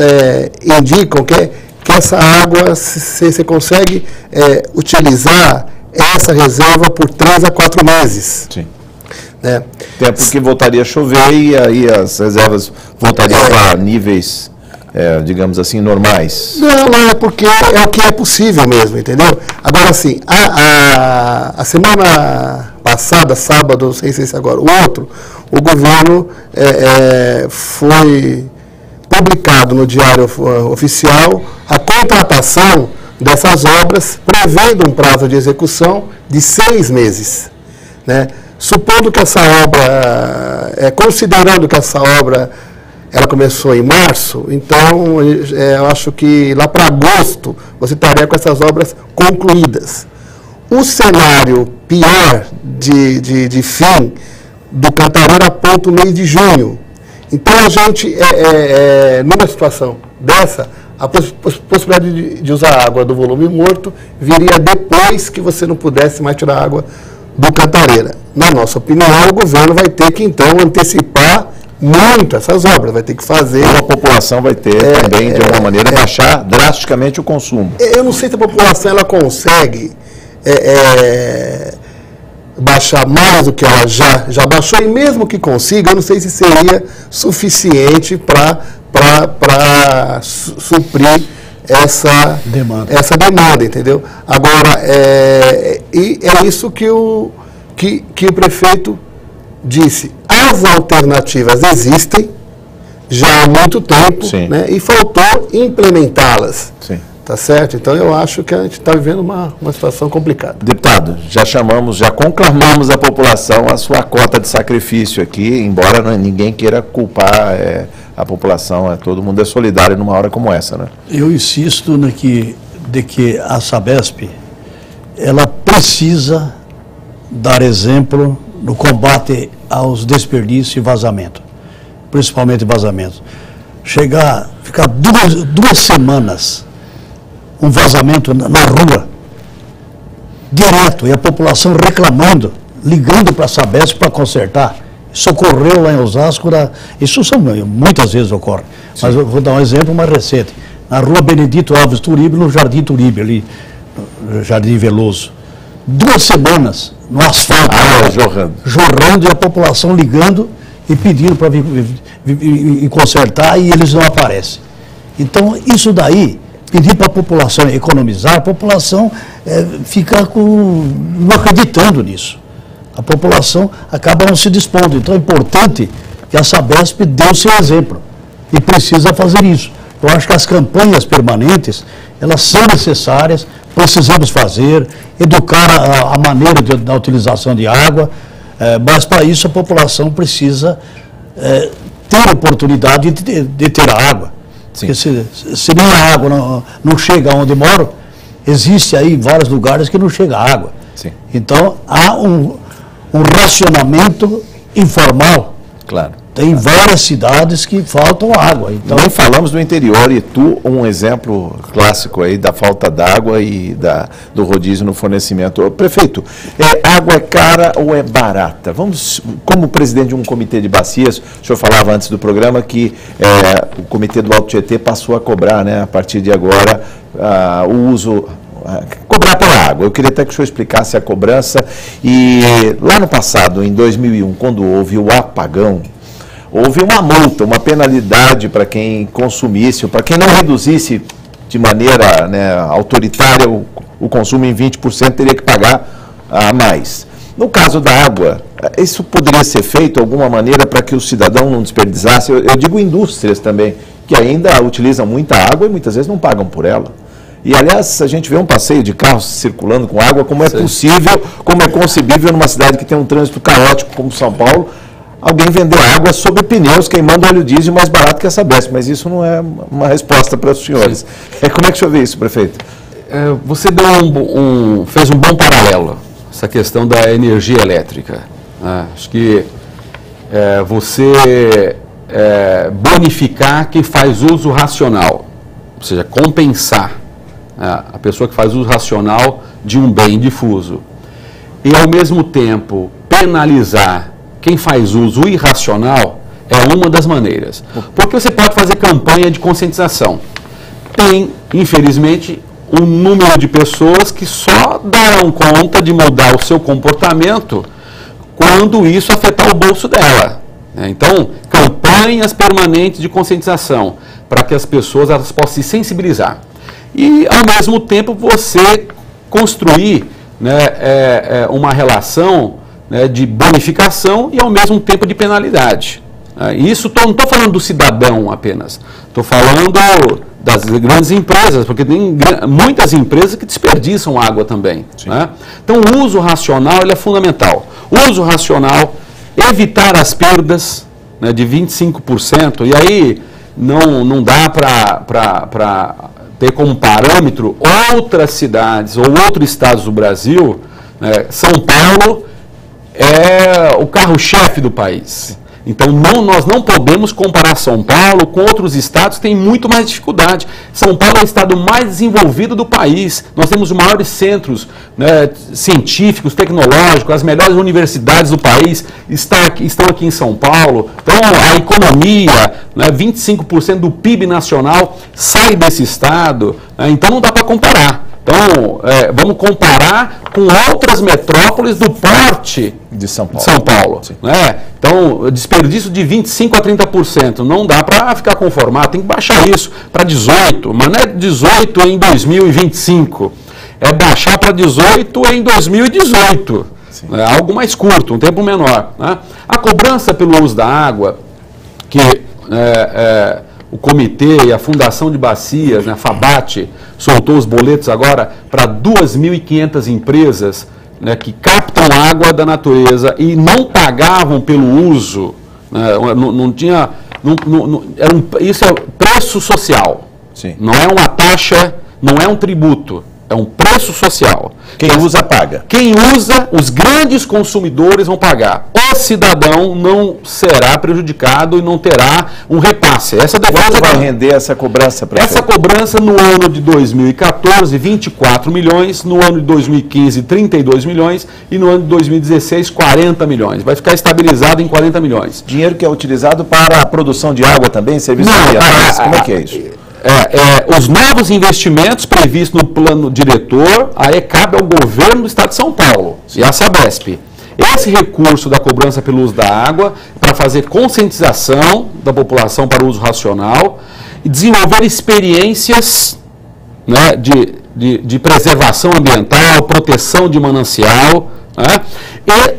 indicam que essa água você consegue utilizar essa reserva por 3 a 4 meses. Sim. Né? Tempo que voltaria a chover e aí as reservas voltariam para níveis, digamos assim, normais. Não, é porque é o que é possível mesmo, entendeu? Agora, assim, a semana passada, sábado, não sei se agora, o outro, o governo foi publicado no Diário Oficial a contratação dessas obras, prevendo um prazo de execução de 6 meses, né? Supondo que essa obra, considerando que essa obra ela começou em março, então eu acho que lá para agosto você estaria com essas obras concluídas. O cenário pior de fim do Cantareira aponta o mês de junho. Então a gente, numa situação dessa, a possibilidade de usar água do volume morto viria depois que você não pudesse mais tirar água do Cantareira. Na nossa opinião, o governo vai ter que, então, antecipar muito essas obras, vai ter que fazer... A população vai ter também, de alguma maneira, baixar drasticamente o consumo. Eu não sei se a população ela consegue baixar mais do que ela já baixou, e mesmo que consiga, eu não sei se seria suficiente para suprir essa demanda, entendeu? Agora, é isso que o prefeito disse. As alternativas existem já há muito tempo, né, e faltou implementá-las. Sim. Tá certo? Então eu acho que a gente está vivendo uma situação complicada. Deputado, já conclamamos a população a sua cota de sacrifício aqui, embora ninguém queira culpar a população, todo mundo é solidário numa hora como essa, né? Eu insisto de que a Sabesp, ela precisa dar exemplo no combate aos desperdícios e vazamento, principalmente vazamento. Ficar duas semanas um vazamento na rua, direto, e a população reclamando, ligando para a Sabesp para consertar. Isso ocorreu lá em Osasco, isso muitas vezes ocorre, mas eu vou dar um exemplo mais recente. Na rua Benedito Alves Turibe, no Jardim Turibe, ali, no Jardim Veloso. 2 semanas no asfalto, jorrando, e a população ligando e pedindo para vir consertar, e eles não aparecem. Então, isso daí, pedir para a população economizar, a população fica não acreditando nisso. A população acaba não se dispondo. Então é importante que a Sabesp dê o seu exemplo e precisa fazer isso. Eu acho que as campanhas permanentes, elas são necessárias, precisamos fazer, educar a maneira da utilização de água, mas para isso a população precisa ter a oportunidade de ter a água. Sim. Porque se nem a água não chega onde moro, existe aí vários lugares que não chega água. Sim. Então há um racionamento informal. Claro. Tem várias cidades que faltam água. Então, não falamos do interior, e um exemplo clássico aí da falta d'água e do rodízio no fornecimento. Prefeito, água é cara ou é barata? Vamos, como presidente de um comitê de bacias, o senhor falava antes do programa que o comitê do Alto Tietê passou a cobrar, né, a partir de agora, o uso... cobrar pela água. Eu queria até que o senhor explicasse a cobrança. E lá no passado, em 2001, quando houve o apagão, houve uma multa, uma penalidade para quem consumisse, para quem não reduzisse de maneira, né, autoritária o consumo em 20%, teria que pagar a mais. No caso da água, isso poderia ser feito de alguma maneira para que o cidadão não desperdiçasse? Eu digo indústrias também, que ainda utilizam muita água e muitas vezes não pagam por ela. E, aliás, a gente vê um passeio de carros circulando com água, como é possível, como é concebível numa cidade que tem um trânsito caótico como São Paulo, alguém vender água sobre pneus, queimando óleo diesel mais barato que a Sabesp, mas isso não é uma resposta para os senhores. Como é que o senhor vê isso, prefeito? Você fez um bom paralelo, essa questão da energia elétrica. Acho que você bonificar quem faz uso racional, ou seja, compensar a pessoa que faz uso racional de um bem difuso. E, ao mesmo tempo, penalizar quem faz uso irracional é uma das maneiras. Porque você pode fazer campanha de conscientização. Tem, infelizmente, um número de pessoas que só darão conta de mudar o seu comportamento quando isso afetar o bolso dela. Então, campanhas permanentes de conscientização para que as pessoas elas possam se sensibilizar. E, ao mesmo tempo, você construir, né, uma relação, né, de bonificação e, ao mesmo tempo, de penalidade. Isso não estou falando do cidadão apenas, estou falando das grandes empresas, porque tem muitas empresas que desperdiçam água também. Né? Então, o uso racional ele é fundamental. O uso racional, evitar as perdas, né, de 25%, e aí não dá para ter como parâmetro outras cidades ou outros estados do Brasil. Né? São Paulo é o carro-chefe do país. Então, nós não podemos comparar São Paulo com outros estados que têm muito mais dificuldade. São Paulo é o estado mais desenvolvido do país. Nós temos os maiores centros, né, científicos, tecnológicos, as melhores universidades do país estão aqui em São Paulo. Então, a economia, né, 25% do PIB nacional sai desse estado. Né, então, não dá para comparar. Então, vamos comparar com outras metrópoles do porte de São Paulo. Né? Então, desperdício de 25% a 30%. Não dá para ficar conformado, tem que baixar isso para 18%, mas não é 18% em 2025. É baixar para 18% em 2018. É algo mais curto, um tempo menor. Né? A cobrança pelo uso da água, que o comitê e a Fundação de Bacias, né, a FABAT, soltou os boletos agora para 2.500 empresas, né, que captam água da natureza e não pagavam pelo uso. Né, isso é preço social. Sim. Não é uma taxa, não é um tributo. É um preço social. Quem usa, paga. Quem usa, os grandes consumidores vão pagar. O cidadão não será prejudicado e não terá um repasse. Quanto vai render essa cobrança, prefeito? Essa cobrança no ano de 2014, 24 milhões, no ano de 2015, 32 milhões e no ano de 2016, 40 milhões. Vai ficar estabilizado em 40 milhões. Dinheiro que é utilizado para a produção de água também, serviços ambientais? Como é que é isso? Os novos investimentos previstos no plano diretor, aí cabe ao governo do estado de São Paulo. Sim. E a Sabesp. Esse recurso da cobrança pelo uso da água para fazer conscientização da população para o uso racional e desenvolver experiências, né, de preservação ambiental, proteção de manancial. Né, e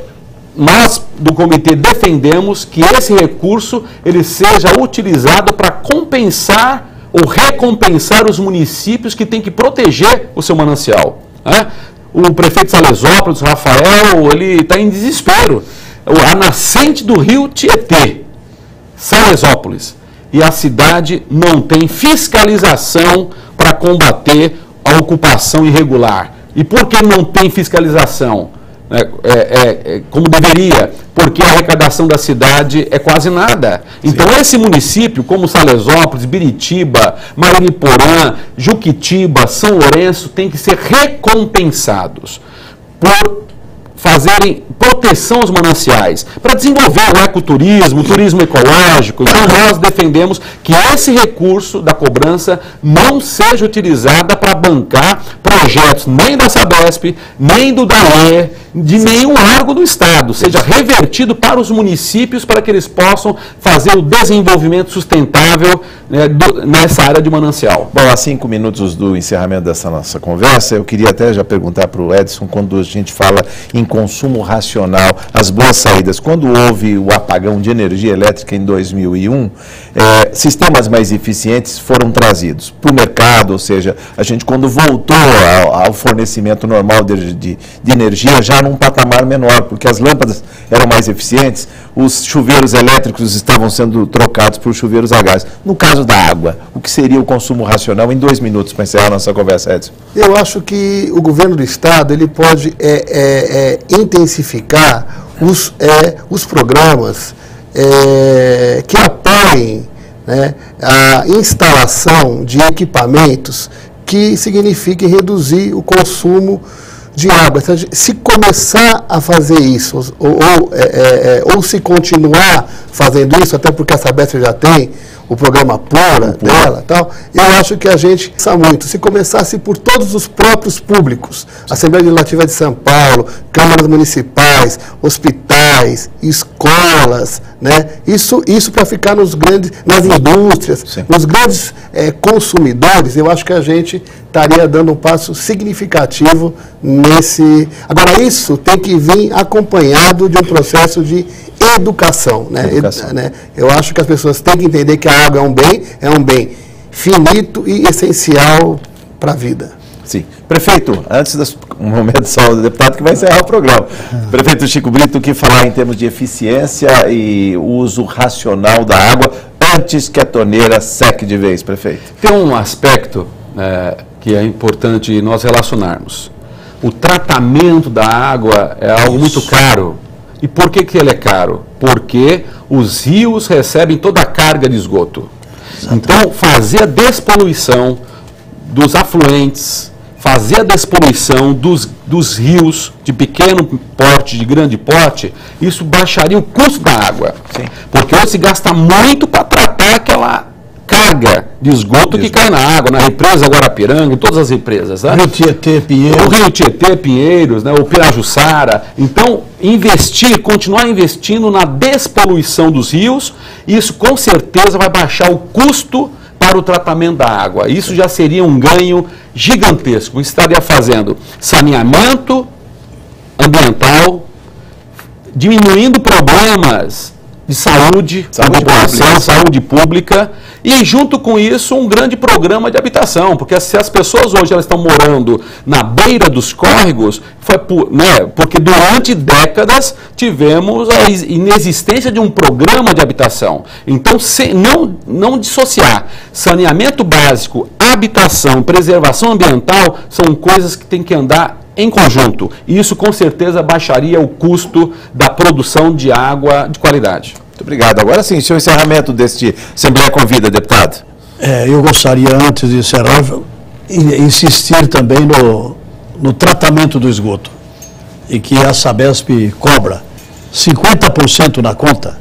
nós, do comitê, defendemos que esse recurso ele seja utilizado para compensar ou recompensar os municípios que têm que proteger o seu manancial. Né? O prefeito de Salesópolis, Rafael, ele está em desespero. A nascente do rio Tietê, Salesópolis, e a cidade não tem fiscalização para combater a ocupação irregular. E por que não tem fiscalização? Como deveria, porque a arrecadação da cidade é quase nada. Então, esse município, como Salesópolis, Biritiba, Mariniporã, Juquitiba, São Lourenço, tem que ser recompensados por fazerem proteção aos mananciais, para desenvolver o ecoturismo, o turismo ecológico. Então, nós defendemos que esse recurso da cobrança não seja utilizado para bancar projetos nem da Sabesp, nem do DAE, de nenhum órgão do Estado, seja revertido para os municípios para que eles possam fazer o desenvolvimento sustentável, né, nessa área de manancial. Bom, a 5 minutos do encerramento dessa nossa conversa, eu queria até já perguntar para o Edson, quando a gente fala em consumo racional, as boas saídas, quando houve o apagão de energia elétrica em 2001, sistemas mais eficientes foram trazidos para o mercado, ou seja, a gente quando voltou ao fornecimento normal de energia, já num patamar menor, porque as lâmpadas eram mais eficientes, os chuveiros elétricos estavam sendo trocados por chuveiros a gás. No caso da água, o que seria o consumo racional? Em 2 minutos, para encerrar a nossa conversa, Edson. Eu acho que o governo do Estado ele pode intensificar os programas que apoiem, né, a instalação de equipamentos que signifiquem reduzir o consumo de água. Se começar a fazer isso, ou se continuar fazendo isso, até porque a Sabesp já tem o programa Pura dela, tal, eu acho que a gente precisa muito. Se começasse por todos os próprios públicos, Assembleia Legislativa de São Paulo, câmaras municipais, hospitais, escolas, né? Isso para ficar nas indústrias, sim, nos grandes consumidores, eu acho que a gente estaria dando um passo significativo nesse... Agora, isso tem que vir acompanhado de um processo de educação, né? Eu acho que as pessoas têm que entender que a água é um bem finito e essencial para a vida. Sim. Prefeito, antes do momento só do deputado que vai encerrar o programa. Prefeito Chico Brito, o que falar em termos de eficiência e uso racional da água antes que a torneira seque de vez, prefeito? Tem um aspecto que é importante nós relacionarmos. O tratamento da água é algo muito caro. E por que ele é caro? Porque os rios recebem toda a carga de esgoto. Então, fazer a despoluição dos afluentes, fazer a despoluição dos rios de pequeno porte, de grande porte, isso baixaria o custo da água. Sim. Porque hoje se gasta muito para tratar aquela carga de esgoto que cai na água, na represa Guarapiranga, em todas as represas. Né? Rio Tietê, Pinheiros. O Rio Tietê, Pinheiros, né? O Pirajussara. Então, continuar investindo na despoluição dos rios, isso com certeza vai baixar o custo para o tratamento da água. Isso já seria um ganho gigantesco. Isso estaria fazendo saneamento ambiental, diminuindo problemas de saúde pública, e junto com isso um grande programa de habitação, porque se as pessoas hoje elas estão morando na beira dos córregos, porque durante décadas tivemos a inexistência de um programa de habitação. Então, não dissociar saneamento básico, habitação, preservação ambiental são coisas que têm que andar em conjunto. E isso com certeza baixaria o custo da produção de água de qualidade. Muito obrigado. Agora sim, seu encerramento deste Assembleia Convida, deputado. Eu gostaria, antes de encerrar, insistir também no tratamento do esgoto. E que a Sabesp cobra 50% na conta,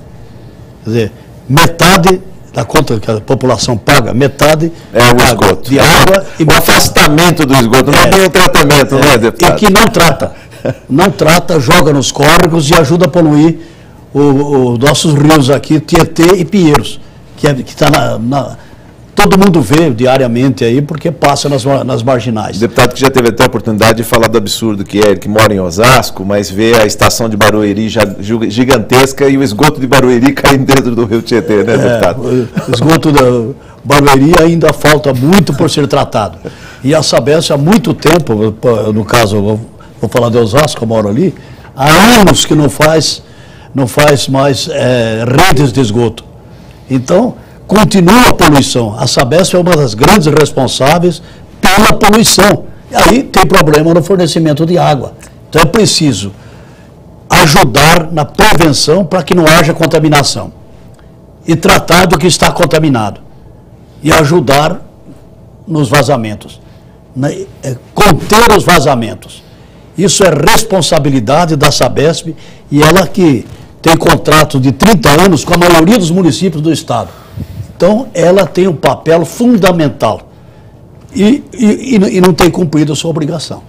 quer dizer, metade da conta que a população paga, metade o esgoto. De água e o afastamento do esgoto, não é bem o tratamento, não é, deputado? E que não trata, joga nos córregos e ajuda a poluir os nossos rios aqui, Tietê e Pinheiros, que está todo mundo vê diariamente aí, porque passa nas marginais. O deputado que já teve até a oportunidade de falar do absurdo que é ele que mora em Osasco, mas vê a estação de Barueri já gigantesca e o esgoto de Barueri caindo dentro do Rio Tietê, né, deputado? O esgoto da Barueri ainda falta muito por ser tratado. E a Sabesp há muito tempo, no caso, vou falar de Osasco, eu moro ali, há anos que não faz mais redes de esgoto. Então, continua a poluição. A Sabesp é uma das grandes responsáveis pela poluição. E aí tem problema no fornecimento de água. Então é preciso ajudar na prevenção para que não haja contaminação. E tratar do que está contaminado. E ajudar nos vazamentos. Conter os vazamentos. Isso é responsabilidade da Sabesp e ela que tem contrato de 30 anos com a maioria dos municípios do estado. Então, ela tem um papel fundamental e não tem cumprido a sua obrigação,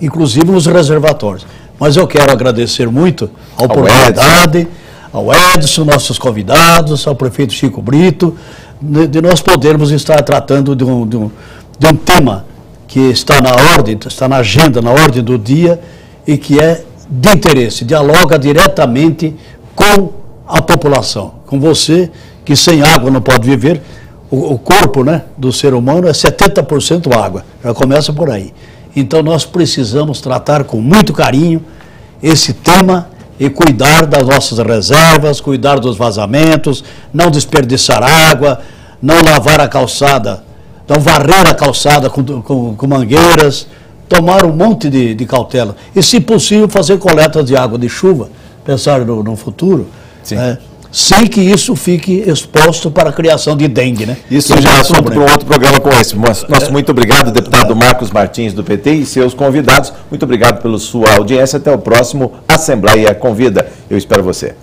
inclusive nos reservatórios. Mas eu quero agradecer muito a oportunidade, ao Edson, nossos convidados, ao prefeito Chico Brito, de nós podermos estar tratando de um tema que está na ordem, está na agenda, na ordem do dia e que é de interesse, dialoga diretamente com a população, com você, que sem água não pode viver. O corpo, né, do ser humano é 70% água, já começa por aí. Então nós precisamos tratar com muito carinho esse tema e cuidar das nossas reservas, cuidar dos vazamentos, não desperdiçar água, não lavar a calçada, não varrer a calçada com mangueiras, tomar um monte de cautela. E, se possível, fazer coleta de água de chuva, pensar no futuro. Sim. sem que isso fique exposto para a criação de dengue, né? Isso já é assunto para um outro programa com esse. Nosso muito obrigado, deputado Marcos Martins, do PT, e seus convidados. Muito obrigado pela sua audiência. Até o próximo Assembleia Convida. Eu espero você.